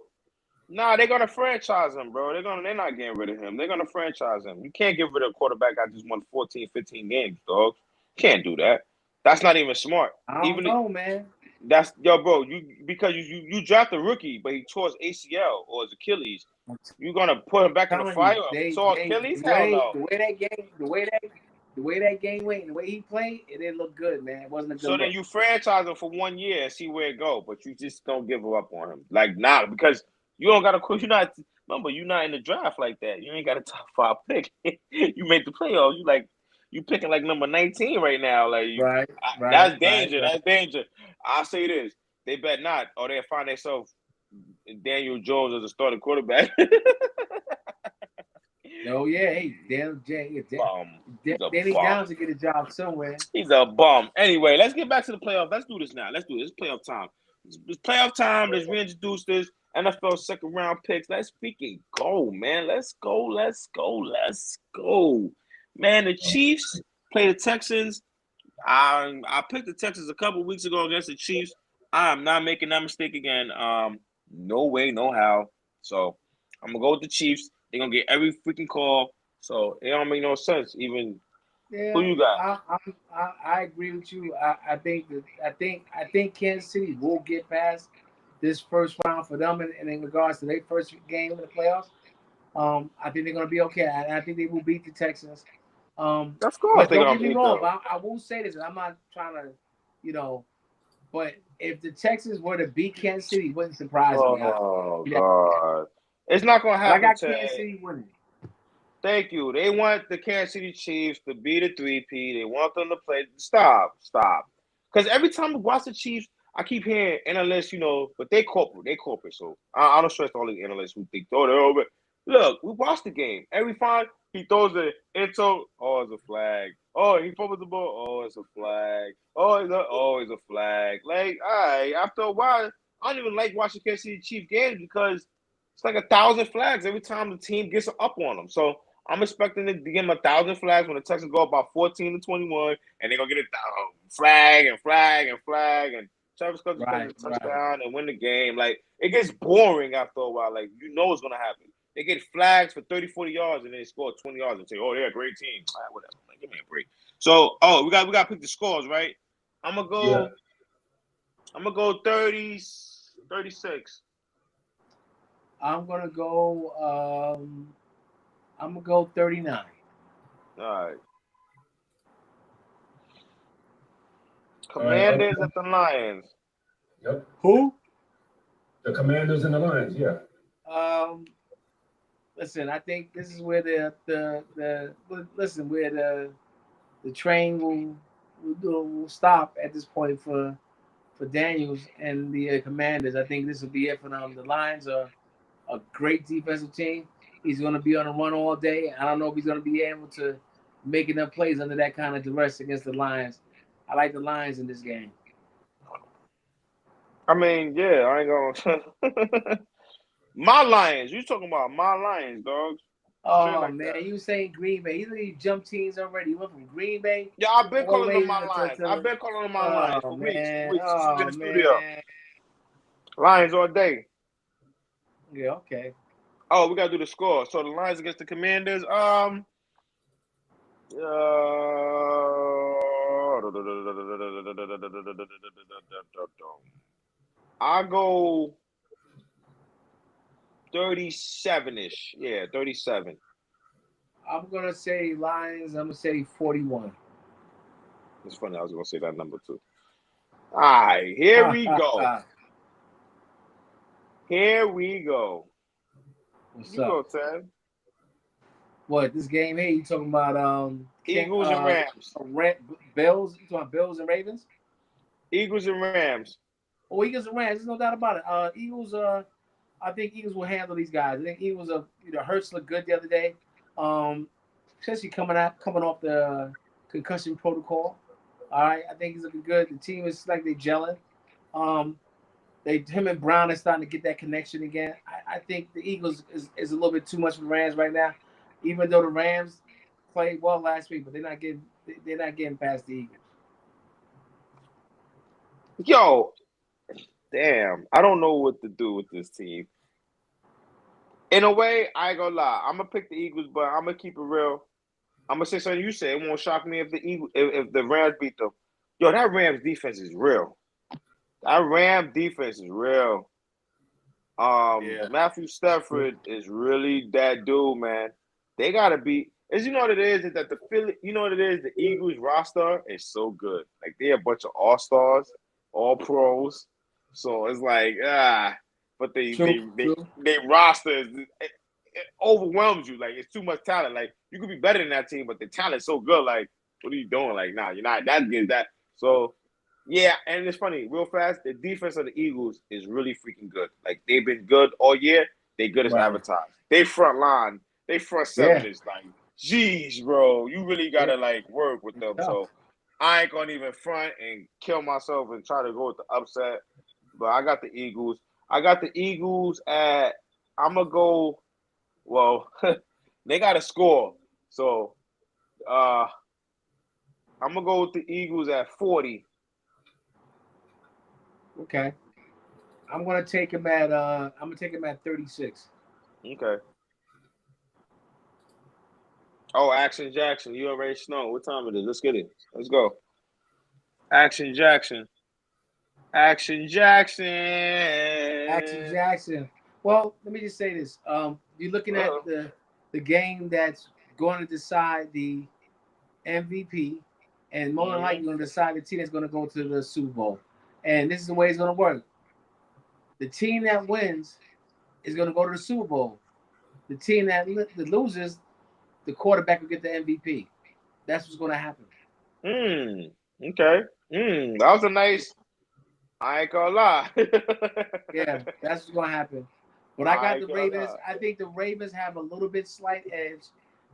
Nah, they're gonna franchise him, bro. They're not getting rid of him. They're gonna franchise him. You can't get rid of a quarterback that just won 14, 15 games, dog. Can't do that. That's not even smart. I don't know, man. That's bro. Because you draft a rookie, but he tore his ACL or his Achilles. You're gonna put him back in the fire? Tore Achilles? Hell no. The way that game went, and the way he played, it didn't look good, man. It wasn't a good So then look. you franchise him for 1 year and see where it go, but you just don't give up on him. Like, nah, because you don't got to quit. You're not in the draft like that. You ain't got a top 5 pick. You made the playoffs. You picking like number 19 right now. Like, right. That's danger. Right. That's danger. I'll say this: they bet not, or they'll find themselves Daniel Jones as a starting quarterback. Oh yeah, hey, Danny Downs to get a job somewhere. He's a bum. Anyway, let's get back to the playoffs. Let's do this now. Let's do this. It's playoff time. It's playoff time. Let's reintroduce this NFL second round picks. Let's freaking go, man. Let's go. Man, the Chiefs play the Texans. I picked the Texans a couple weeks ago against the Chiefs. I'm not making that mistake again. No way, no how. So I'm gonna go with the Chiefs. They're gonna get every freaking call. So it don't make no sense. Even who you got? I agree with you. I think Kansas City will get past this first round for them in regards to their first game in the playoffs. I think they're gonna be okay. I think they will beat the Texans. Of course, but don't get me wrong. I won't say this. I'm not trying to, but if the Texans were to beat Kansas City, it wouldn't surprise me. Oh God, it's not gonna happen. I got Kansas City winning. Thank you. They want the Kansas City Chiefs to be the 3P. They want them to play. Stop. Because every time we watch the Chiefs, I keep hearing analysts, but they corporate. So I don't stress all the analysts who think, they're over. Look, we watched the game. Every time he throws the into, it's a flag. Oh, he fumbles the ball. Oh, it's a flag. It's a flag. Like, all right, after a while, I don't even like watching Kansas City Chiefs games because it's like 1,000 flags every time the team gets up on them. So I'm expecting to give them 1,000 flags when the Texans go about 14-21, and they're gonna get a flag and Travis Cousins gonna get a touchdown and win the game. Like, it gets boring after a while. Like, it's gonna happen. They get flags for 30, 40 yards, and then they score 20 yards and say, they're a great team. All right, whatever. Like, give me a break. So, we got to pick the scores, right? I'm gonna go 30, 36. I'm gonna go 39. All right. Commanders at the Lions. Yep. Who? The Commanders and the Lions. Yeah. Listen, I think this is where the train will stop at this point for Daniels and the Commanders. I think this will be it for them. The Lions are a great defensive team. He's going to be on the run all day. I don't know if he's going to be able to make enough plays under that kind of duress against the Lions. I like the Lions in this game. I mean, yeah, I ain't gonna. My Lions. You talking about my Lions, dogs? Oh like man, that. You saying Green Bay? You jumped teams already. You went from Green Bay. Yeah, I've been calling them my Lions. I've been calling them my Lions for weeks. Since in the studio. Lions all day. Yeah. Okay. Oh, we gotta do the score. So the Lions against the Commanders. I'll go 37-ish. Yeah, 37. I'm gonna say Lions. I'm gonna say 41. It's funny. I was gonna say that number too. All right, here we go. Here we go. What's you up? Go, Ted. What, this game here? You talking about Eagles and Rams? Bills? You talking about Bills and Ravens? Eagles and Rams. Oh, Eagles and Rams. There's no doubt about it. Eagles. I think Eagles will handle these guys. I think Eagles. Hurts looked good the other day, especially coming off the concussion protocol. All right, I think he's looking good. The team is like they gelling. Um, him and Brown are starting to get that connection again. I think the Eagles is a little bit too much for the Rams right now, even though the Rams played well last week, but they're not getting past the Eagles. Yo, damn, I don't know what to do with this team. In a way, I ain't gonna lie. I'm gonna pick the Eagles, but I'm gonna keep it real. I'm gonna say something you said. It won't shock me if if the Rams beat them. Yo, that Rams defense is real. That Ram defense is real. Matthew Stafford is really that dude, man. They gotta be. As you know what it is that the Philly, you know what it is. The Eagles roster is so good. Like they're a bunch of all stars, all pros. So it's like but they roster it overwhelms you. Like it's too much talent. Like you could be better than that team, but the talent's so good. Like what are you doing? Like nah, you're not that good. That so. Yeah, and it's funny, real fast, the defense of the Eagles is really freaking good. Like, they've been good all year. They good as advertised. They front line, they front seven is like, geez, bro, you really got to, like, work with them. So, I ain't going to even front and kill myself and try to go with the upset. But I got the Eagles. I got the Eagles at, I'm going to go, well, they got to score. So, I'm going to go with the Eagles at 40. Okay. I'm gonna take him at 36. Okay. Oh, Action Jackson, you already know what time it is. Let's get it. Let's go. Action Jackson. Action Jackson. Action Jackson. Well, let me just say this. You're looking at the game that's going to decide the MVP, and more than likely going to decide the team that's going to go to the Super Bowl. And this is the way it's going to work. The team that wins is going to go to the Super Bowl. The team that loses, the quarterback will get the MVP. That's what's going to happen. Okay. That was a nice. I ain't gonna lie. Yeah, that's what's going to happen. But I got the Ravens. I think the Ravens have a little bit slight edge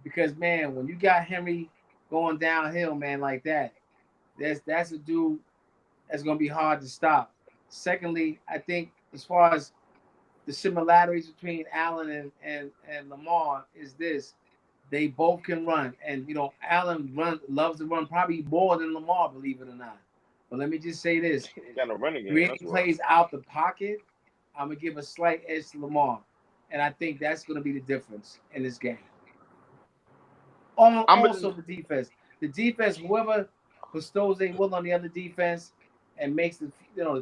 because, man, when you got Henry going downhill, man, like that, that's a dude that's going to be hard to stop. Secondly, I think as far as the similarities between Allen and Lamar is this. They both can run. And, Allen loves to run probably more than Lamar, believe it or not. But let me just say this. He got a running game. When he plays out the pocket, I'm going to give a slight edge to Lamar. And I think that's going to be the difference in this game. Also, the defense. The defense, whoever bestows their will on the other defense and makes the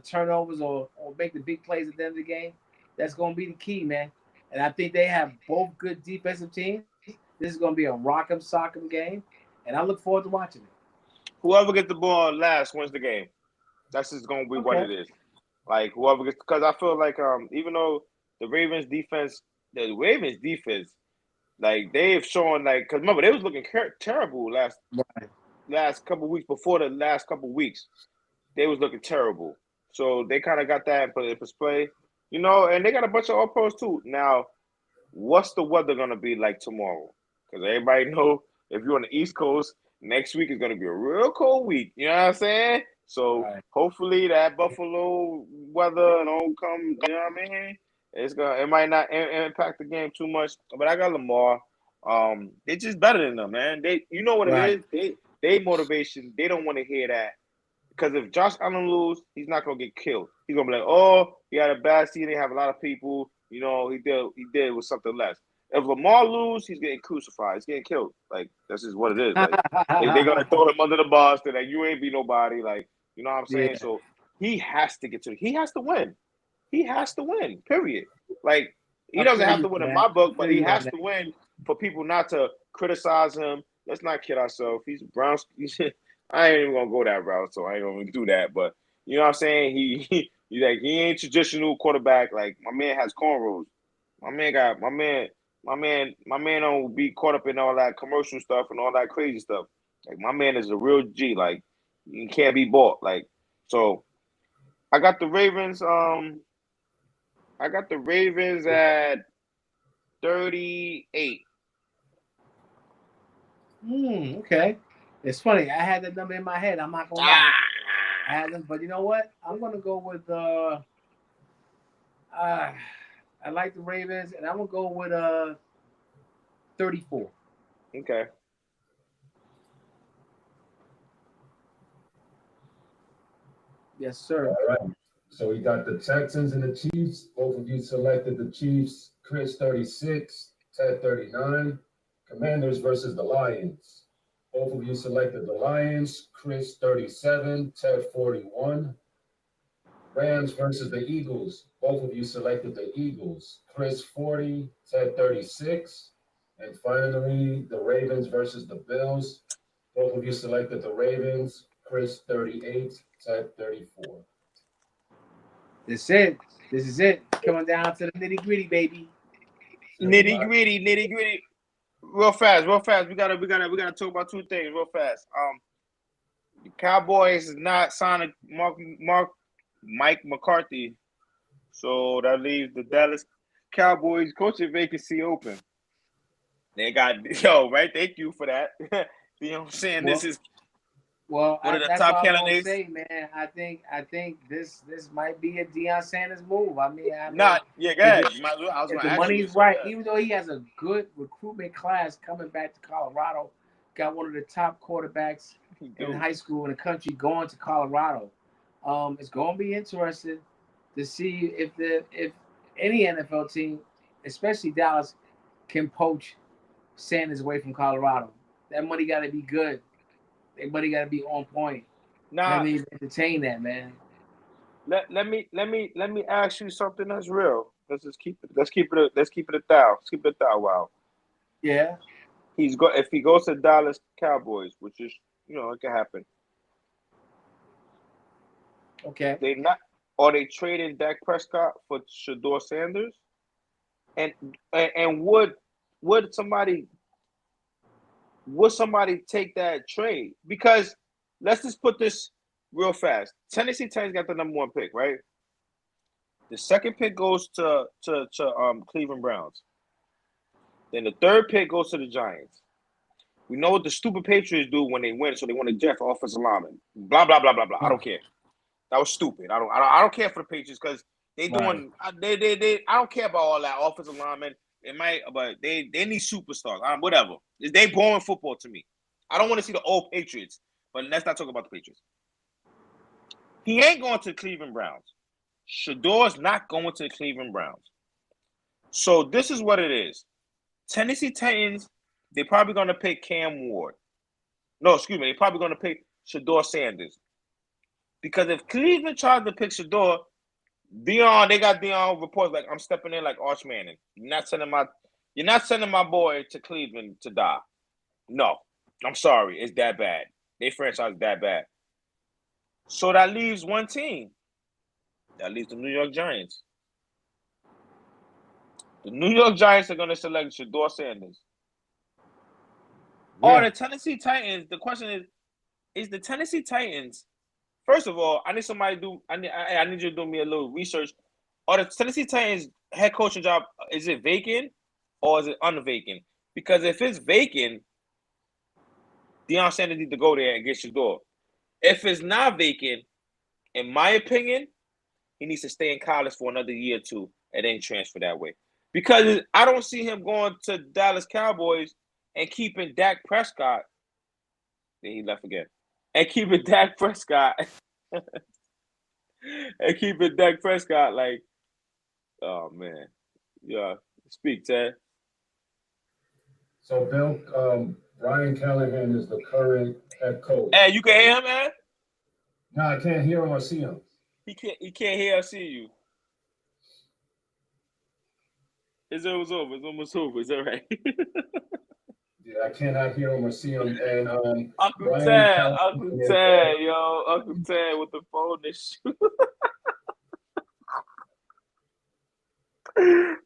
turnovers or make the big plays at the end of the game, that's going to be the key, man. And I think they have both good defensive teams. This is going to be a rock'em sock'em game, and I look forward to watching it. Whoever gets the ball last wins the game. That's just going to be what it is. Like whoever gets, because I feel like even though the Ravens defense, like they've shown like, because remember they was looking terrible last couple of weeks before the last couple of weeks. They was looking terrible. So they kind of got that in display, and they got a bunch of all pros too. Now, what's the weather going to be like tomorrow? Because everybody know if you're on the East Coast, next week is going to be a real cold week. You know what I'm saying? So hopefully that Buffalo weather don't come, you know what I mean? It might not impact the game too much. But I got Lamar. They're just better than them, man. You know what it is? They motivation, they don't want to hear that. Because if Josh Allen lose, he's not gonna get killed. He's gonna be like, "Oh, he had a bad season. They have a lot of people. He did with something less." If Lamar lose, he's getting crucified. He's getting killed. Like that's just what it is. Like they're gonna throw him under the bus. They're like, "You ain't be nobody." Like you know what I'm saying? Yeah. So he has to he has to win. He has to win. Period. Like he doesn't have to win in my book, but he has to win for people not to criticize him. Let's not kid ourselves. He's Brown. I ain't even gonna go that route, so I ain't gonna do that. But you know what I'm saying? He ain't traditional quarterback. Like my man has cornrows. My man don't be caught up in all that commercial stuff and all that crazy stuff. Like my man is a real G. Like you can't be bought. Like so I got the Ravens. I got the Ravens at 38. Okay. It's funny. I had that number in my head. I'm not gonna lie. I had them, but you know what? I'm gonna go with uh I like the Ravens, and I'm gonna go with 34. Okay. Yes, sir. All right. So we got the Texans and the Chiefs. Both of you selected the Chiefs. Chris 36, Ted 39. Commanders versus the Lions. Both of you selected the Lions. Chris 37, Ted 41. Rams versus the Eagles. Both of you selected the Eagles. Chris 40, Ted 36. And finally, the Ravens versus the Bills. Both of you selected the Ravens. Chris 38, Ted 34. This it. This is it. Coming down to the nitty gritty, baby. Nitty gritty. Real fast. We gotta talk about two things real fast. The Cowboys is not signing Mike McCarthy, so that leaves the Dallas Cowboys coaching vacancy open. They got right. Thank you for that. You know what I'm saying? Well, this is Well, one of the that's top what I was gonna candidates. say, man. I think this might be a Deion Sanders move. I mean, Not yeah, go ahead. if, I was if gonna the ask you. money's So right, yeah. even though he has a good recruitment class coming back to Colorado, got one of the top quarterbacks in high school in the country going to Colorado. It's going to be interesting to see if any NFL team, especially Dallas, can poach Sanders away from Colorado. That money got to be good. That money got to be on point. Let Now me entertain that, man. let me ask you something that's real. Let's keep it a thou. Let's keep it a thou. Wow. Yeah. If he goes to Dallas Cowboys, which is it can happen. Okay. They not Are they trading Dak Prescott for Shador Sanders? And would somebody take that trade? Because let's just put this real fast. Tennessee Titans got the number one pick, right? The second pick goes to Cleveland Browns. Then the third pick goes to the Giants. We know what the stupid Patriots do when they win, so they want to draft offensive lineman. Blah blah blah blah blah. I don't care. That was stupid. I don't care for the Patriots because they doing they I don't care about all that offensive lineman. They might, but they need superstars. Whatever. They boring football to me. I don't want to see the old Patriots. But let's not talk about the Patriots. He ain't going to the Cleveland Browns. Shador's not going to the Cleveland Browns. So this is what it is. Tennessee Titans, they're probably going to pick Cam Ward. No, excuse me. They're probably going to pick Shador Sanders. Because if Cleveland tries to pick Shador, they got Deion reports like I'm stepping in like Arch Manning. You're not sending my boy to Cleveland to die. No. I'm sorry. It's that bad. Their franchise is that bad. So that leaves one team. That leaves the New York Giants. The New York Giants are going to select Shador Sanders. Yeah. Or the Tennessee Titans. The question is the Tennessee Titans. First of all, I need you to do me a little research. Are the Tennessee Titans head coaching job, is it vacant or is it unvacant? Because if it's vacant, Deion Sanders needs to go there and get Shador. If it's not vacant, in my opinion, he needs to stay in college for another year or two and then transfer that way. Because I don't see him going to Dallas Cowboys and keeping Dak Prescott. Then he left again. And keeping Dak Prescott. And keeping Dak Prescott like, oh, man. Yeah. Speak, Ted. So, Bill, Brian Callahan is the current head coach. Hey, you can hear him, man? No, I can't hear him or see him. He can't hear or see you. It's almost over. It's almost over. It's all right. Yeah, I cannot hear him or see him. And Uncle Ted, yo, Uncle Ted with the phone issue.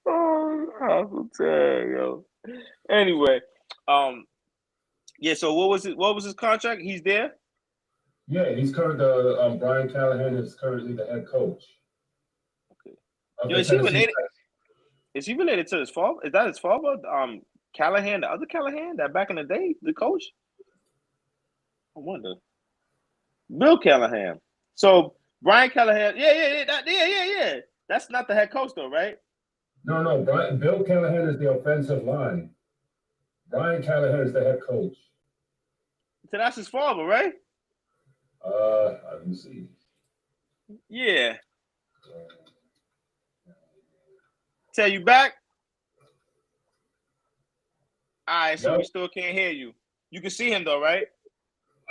Oh, Uncle Ted, yo. Anyway, yeah. So what was his contract? He's there. Yeah, he's current. Brian Callahan is currently the head coach Okay. of Yo, the Tennessee. is he related to his father? Is that his father? Callahan, the other Callahan, that back in the day, the coach. I wonder. Bill Callahan. So Brian Callahan, yeah. That's not the head coach though, right? No. Bill Callahan is the offensive line. Brian Callahan is the head coach. So that's his father, right? Let me see. Yeah. Tell you back. All right, so we still can't hear you. You can see him though, right?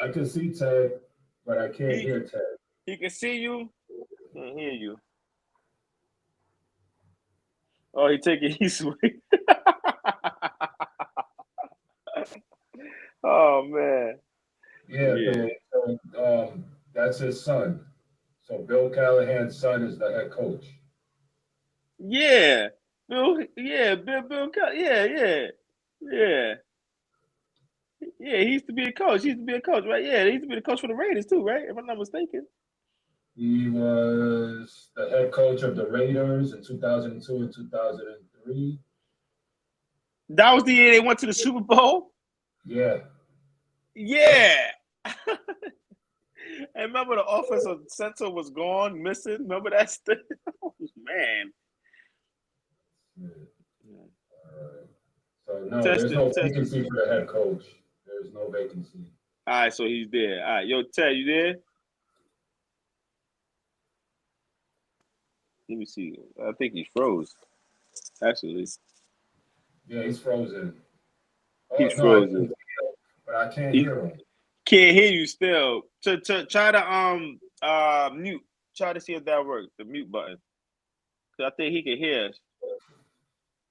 I can see Ted, but I can't hear Ted. He can see you, can't hear you. Oh, he taking he's sweet. Oh man. Yeah. So that's his son. So Bill Callahan's son is the head coach. Yeah. Bill yeah, yeah. Yeah, he used to be a coach. He used to be a coach, right? Yeah, he used to be the coach for the Raiders too, right? If I'm not mistaken. He was the head coach of the Raiders in 2002 and 2003. That was the year they went to the Super Bowl? Yeah. Yeah. And remember the offensive center was gone, missing? Remember that stuff? Oh, man. So, no, there's no vacancy for the head coach. There's no vacancy. All right, so he's there. All right. Yo, Ted, you there? Let me see. I think he froze, actually. Yeah, he's frozen. He's frozen. But I can't hear him. Can't hear you still. Try to mute. Try to see if that works. The mute button. Cause I think he can hear us.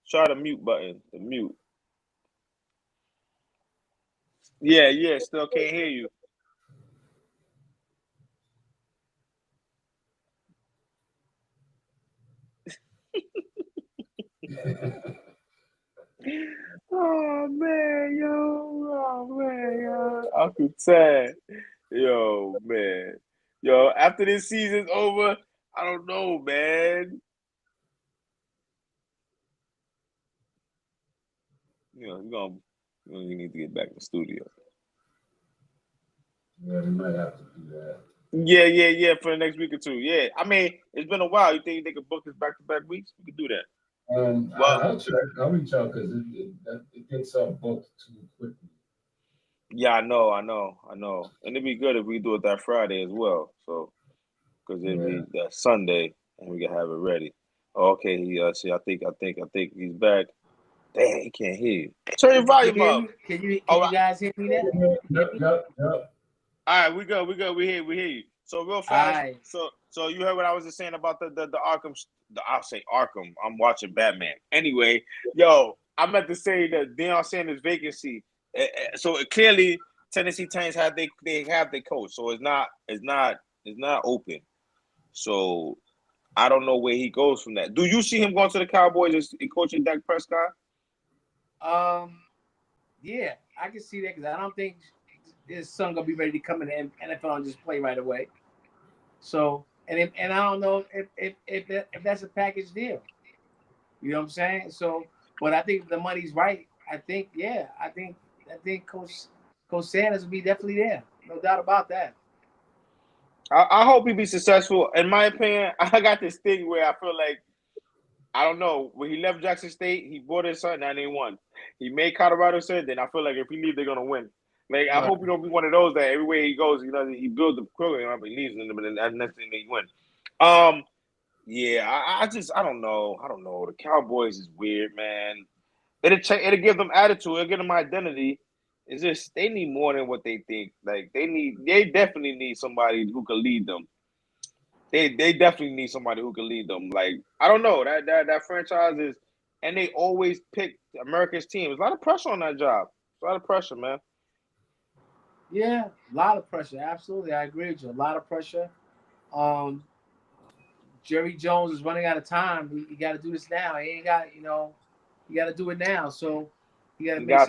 Try the mute button. The mute. Yeah. Still can't hear you. Oh man, yo. Uncle Ted. Yo, man. Yo, after this season's over, I don't know, man. You know, we need to get back in the studio. Yeah, we might have to do that. Yeah, for the next week or two. Yeah. I mean, it's been a while. You think they could book us back-to-back weeks? We could do that. I'll check. I'll reach out because it gets booked too quickly. Yeah, I know. And it'd be good if we do it that Friday as well. So, because it'd be that Sunday and we can have it ready. Oh, okay, see, I think he's back. Damn, he can't hear you. Turn your volume up. Can you guys hear me now? Yep. All right, we go. We hear you. So real fast. Right. So you heard what I was just saying about the Arkham. I'll say Arkham. I'm watching Batman. Anyway, yo, I meant to say that Deion Sanders vacancy. So clearly Tennessee Titans have their coach. So it's not open. So I don't know where he goes from that. Do you see him going to the Cowboys and coaching Dak Prescott? Yeah, I can see that because I don't think his son gonna be ready to come in the NFL and just play right away. So and I don't know if that's a package deal. You know what I'm saying? So, but I think the money's right. I think Coach Sanders will be definitely there. No doubt about that. I hope he be successful. In my opinion, I got this thing where I feel like, I don't know, when he left Jackson State, he brought his son and they won. He made Colorado State, then I feel like if he leaves, they're gonna win. Like I hope he don't be one of those that everywhere he goes, he builds the program, but he leaves them, and that's next thing they win. Yeah, I don't know. The Cowboys is weird, man. It'll give them attitude. It'll give them identity. It's just they need more than what they think. Like they definitely need somebody who can lead them. They definitely need somebody who can lead them. Like I don't know that franchise is, and they always pick America's team. There's a lot of pressure on that job. A lot of pressure, man. Yeah, a lot of pressure. Absolutely, I agree with you. A lot of pressure. Jerry Jones is running out of time. He got to do this now. He ain't got, you got to do it now. So he got to make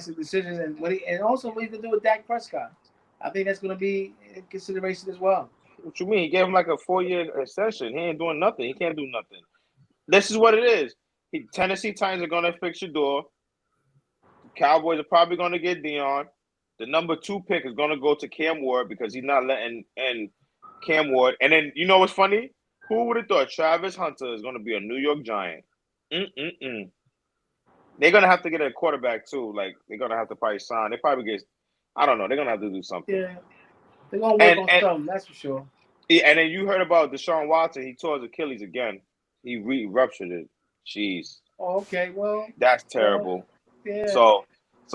some decisions. And also what he can do with Dak Prescott. I think that's going to be in consideration as well. What you mean? He gave him like a 4-year extension. He ain't doing nothing. He can't do nothing. This is what it is. Tennessee Titans are gonna fix your door. Cowboys are probably gonna get Dion. The number 2 pick is gonna go to Cam Ward because he's not letting in Cam Ward. And then you know what's funny? Who would have thought Travis Hunter is gonna be a New York Giant? They're gonna have to get a quarterback too. Like they're gonna have to probably sign. They probably get. I don't know. They're gonna have to do something. Yeah, they're gonna work on something. That's for sure. Yeah, and then you heard about Deshaun Watson. He tore his Achilles again. He ruptured it. Jeez. Oh, okay. Well, that's terrible. Yeah. So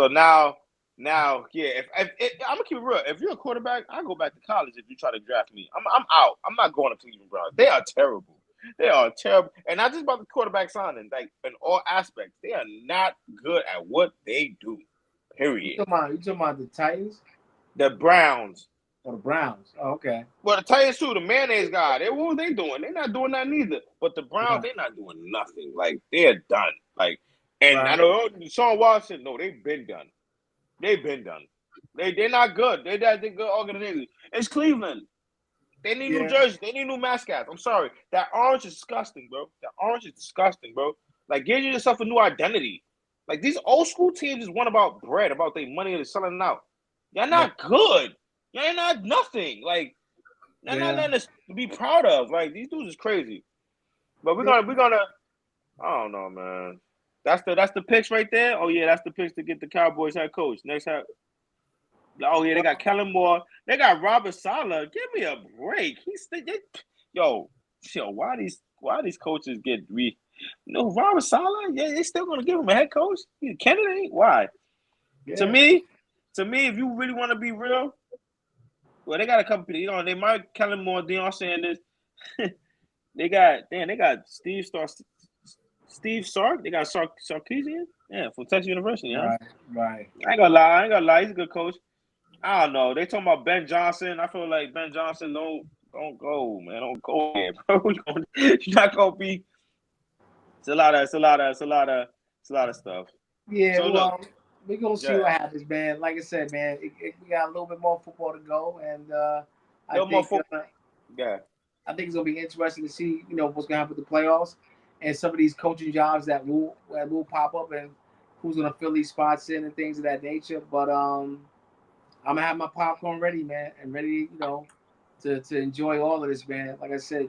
now, yeah. If I'm gonna keep it real, if you're a quarterback, I go back to college. If you try to draft me, I'm out. I'm not going to Cleveland Browns. They are terrible. They are terrible, and not just about the quarterback signing. Like in all aspects, they are not good at what they do. Period. You talking about the Titans? The Browns. Oh, the Browns. Oh, okay. Well, the Titans too. The mayonnaise guy. What are they doing? They're not doing that neither. But the Browns, they're not doing nothing. Like they're done. Like, and I know Sean Watson. No, they've been done. They've been done. They're not good. They're good organization. It's Cleveland. They need new jerseys. They need new mascots. I'm sorry. That orange is disgusting, bro. That orange is disgusting, bro. Like, give yourself a new identity. Like, these old school teams is one about bread, about their money and selling it out. Y'all not good. Y'all not nothing. Like, y'all not nothing to be proud of. Like, these dudes is crazy. But we're gonna. I don't know, man. That's the picks right there. Oh yeah, that's the picks to get the Cowboys head coach. Next time. Oh yeah, they got Kellen Moore. They got Robert Saleh. Give me a break. Why these coaches get Robert Saleh? Yeah, they still gonna give him a head coach. He's a candidate. Why? Yeah. To me, if you really want to be real, well, they got a couple. They might Kellen Moore, Deion Sanders. they got Steve Sark. They got Sarkisian. Yeah, from Texas University. Huh? Right. I ain't gonna lie. He's a good coach. I don't know. They talking about Ben Johnson. I feel like Ben Johnson don't go, man. Don't go there, bro. You're not gonna be. It's a lot of stuff. Yeah, so we're gonna see what happens, man. Like I said, man, we got a little bit more football to go, and I think it's gonna be interesting to see, what's gonna happen with the playoffs and some of these coaching jobs that will pop up and who's gonna fill these spots in and things of that nature. But I'm gonna have my popcorn ready, man, and ready, to enjoy all of this, man. Like I said,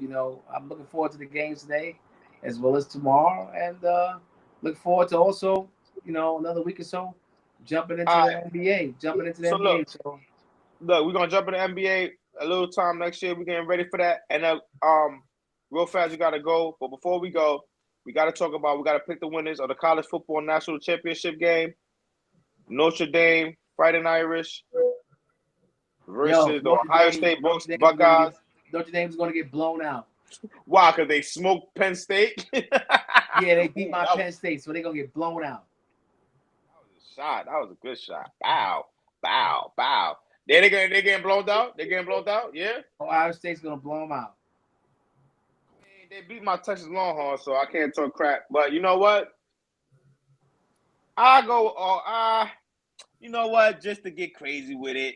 I'm looking forward to the games today as well as tomorrow, and look forward to also, another week or so jumping into the NBA. So look, we're gonna jump into the NBA a little time next year. We're getting ready for that, and real fast, we gotta go. But before we go, we gotta pick the winners of the college football national championship game. Notre Dame Fighting Irish versus the Ohio State Buckeyes. Notre Dame's going to get blown out. Why? Because they smoked Penn State? Yeah, they beat Penn State, so they're going to get blown out. That was a good shot. Bow, bow, bow. They're getting blown out? They're getting blown out? Yeah? Ohio State's going to blow them out. They beat my Texas Longhorns, so I can't talk crap. But you know what? You know what? Just to get crazy with it,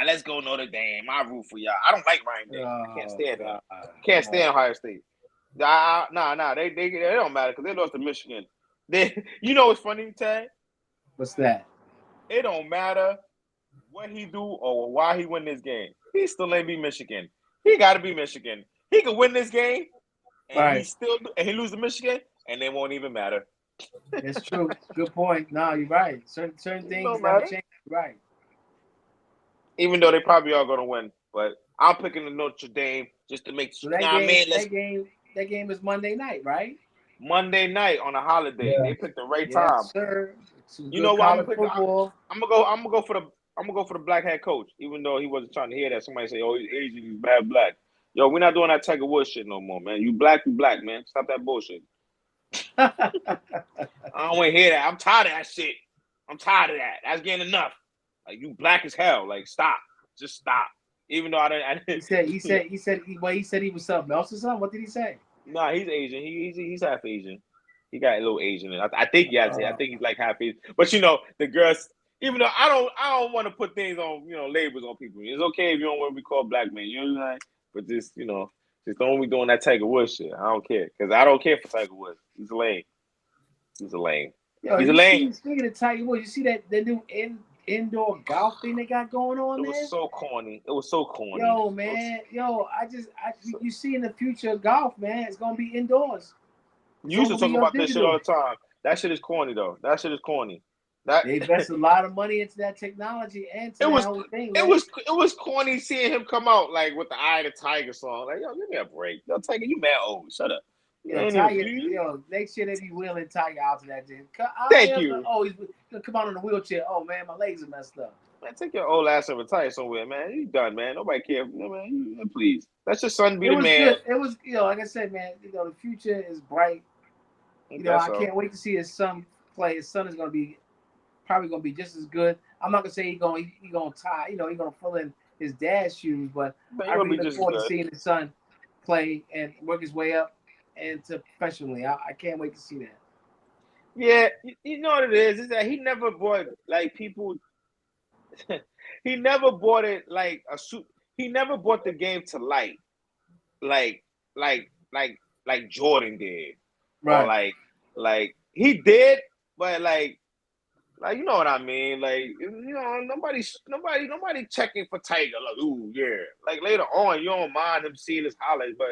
let's go Notre Dame. I root for y'all. I don't like Ryan Day. I can't stand that. Can't stand Ohio State. Nah. They don't matter because they lost to Michigan. You know what's funny, Ted? What's that? It don't matter what he do or why he win this game. He still ain't beat Michigan. He got to be Michigan. He could win this game, and he lose to Michigan, and they won't even matter. That's true. Good point. No, you're right. Certain things never change. Right. Even though they probably are going to win, but I'm picking the Notre Dame just to make sure. That game is Monday night, right? Monday night on a holiday. Yeah. They picked the right time. Sir. You know what? I'm gonna go for the black head coach, even though he wasn't trying to hear that. Somebody say, "Oh, he's Asian, he's bad black." Yo, we're not doing that Tiger Woods shit no more, man. You black, man. Stop that bullshit. I don't want to hear that. I'm tired of that shit. I'm tired of that. That's getting enough. Like, you black as hell. Like, stop. Just stop. Even though I didn't. He said he was something else or something. What did he say? Nah, he's Asian. He's half Asian. He got a little Asian in. I think he has it. I think he's like half Asian. But the girls, Even though I don't want to put things on, labels on people. It's okay if you don't want to be called black man. You know what I'm saying? But just, just don't be doing that Tiger Woods shit. I don't care because I don't care for Tiger Woods. He's a lame. He's a lame. Yo, He's a lame. Speaking of Tiger Woods, you see that the new indoor golf thing they got going on there? It was so corny. Yo, man. You see in the future of golf, man, it's gonna be indoors. You used to talk about that shit all the time. That shit is corny though. That shit is corny. They invested a lot of money into that technology and to that whole thing. It was corny seeing him come out like with the Eye of the Tiger song. Like, yo, give me a break. Yo, Tiger, you mad old. Shut up. Tiger, next year they be wheeling Tiger out to that gym. Thank you. He's gonna come out in a wheelchair. Oh man, my legs are messed up. Man, take your old ass and retire somewhere, man. You done, man. Nobody cares, man. Please, let your son be the man. Good. It was, like I said, man. The future is bright. I can't wait to see his son play. His son is probably gonna be just as good. I'm not gonna say he's gonna tie. He's gonna fill in his dad's shoes, but I really look forward to seeing his son play and work his way up into professionally. I can't wait to see that. Yeah, you know what it is that he never brought like people. He never brought it like a suit. He never brought the game to light, like Jordan did, right? Or like he did, but like you know what I mean. Like nobody checking for Tiger. Like, ooh yeah. Like later on, you don't mind him seeing his highlights, but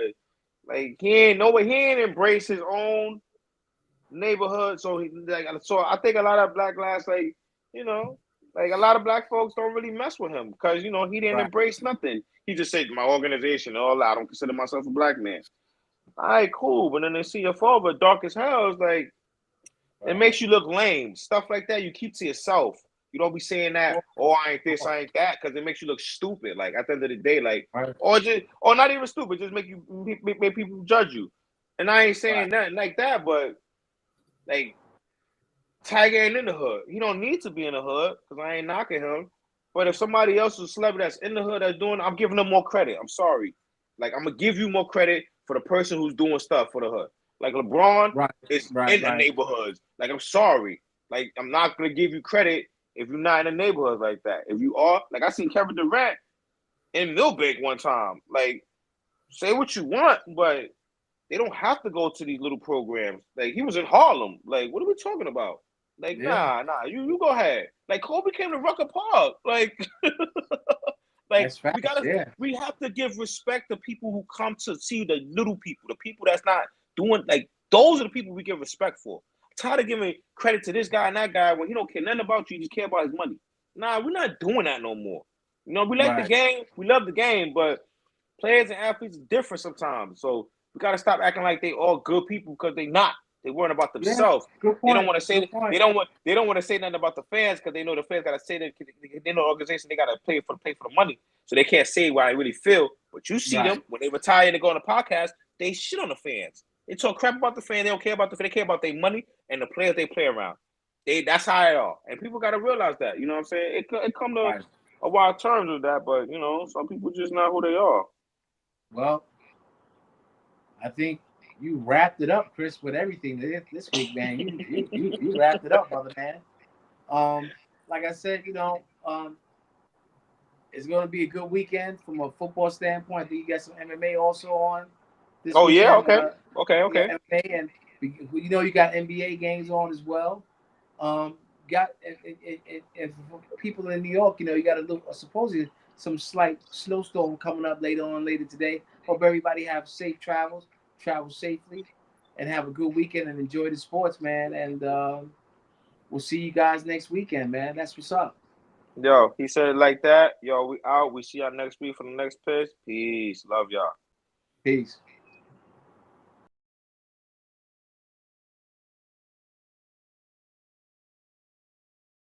like he ain't embrace his own neighborhood. So I think a lot of black guys like a lot of black folks don't really mess with him because he didn't embrace nothing. He just said my organization, all that. I don't consider myself a black man. All right, cool. But then they see your father dark as hell. It's like it makes you look lame. Stuff like that you keep to yourself. You don't be saying that, I ain't this, I ain't that, because it makes you look stupid. Like at the end of the day, like or not even stupid, just make people judge you. And I ain't saying nothing like that, but like Tiger ain't in the hood. He don't need to be in the hood because I ain't knocking him. But if somebody else is a celebrity that's in the hood that's doing, I'm giving them more credit. I'm sorry. Like I'm gonna give you more credit for the person who's doing stuff for the hood. Like LeBron is in the neighborhoods. Like I'm sorry. Like I'm not gonna give you credit if you're not in the neighborhood like that. If you are, like I seen Kevin Durant in Millbank one time. Like say what you want, but they don't have to go to these little programs. Like he was in Harlem. Like what are we talking about? Like nah, you go ahead. Like Kobe came to Rucker Park. Like, we have to give respect to people who come to see the little people, the people that's not doing like those are the people we give respect for. I'm tired of giving credit to this guy and that guy when he don't care nothing about you, he just care about his money. Nah, we're not doing that no more. We like the game, we love the game, but players and athletes are different sometimes. So we gotta stop acting like they all good people because they not. They weren't about themselves. Yeah, they don't want to say they don't want to say nothing about the fans because they know the fans gotta say that they know the organization they gotta pay for the money. So they can't say what I really feel. But you see them when they retire and they go on a podcast, they shit on the fans. They talk crap about the fans. They don't care about the fans. They care about their money and the players they play around. That's how they are. And people gotta realize that. You know what I'm saying? It come to a wild terms with that, but some people just not who they are. Well, I think you wrapped it up, Chris, with everything this week, man. You wrapped it up, brother, man. Like I said, it's going to be a good weekend from a football standpoint. I think you got some MMA also on this weekend. Yeah, okay. Okay. MMA and you got NBA games on as well. Got and for people in New York, you got supposedly some slight snowstorm coming up later today. Hope everybody have safe travels. Travel safely and have a good weekend and enjoy the sports, man. And we'll see you guys next weekend, man. That's what's up. Yo, he said it like that. Yo, we out. We see y'all next week for the next pitch. Peace. Love y'all. Peace.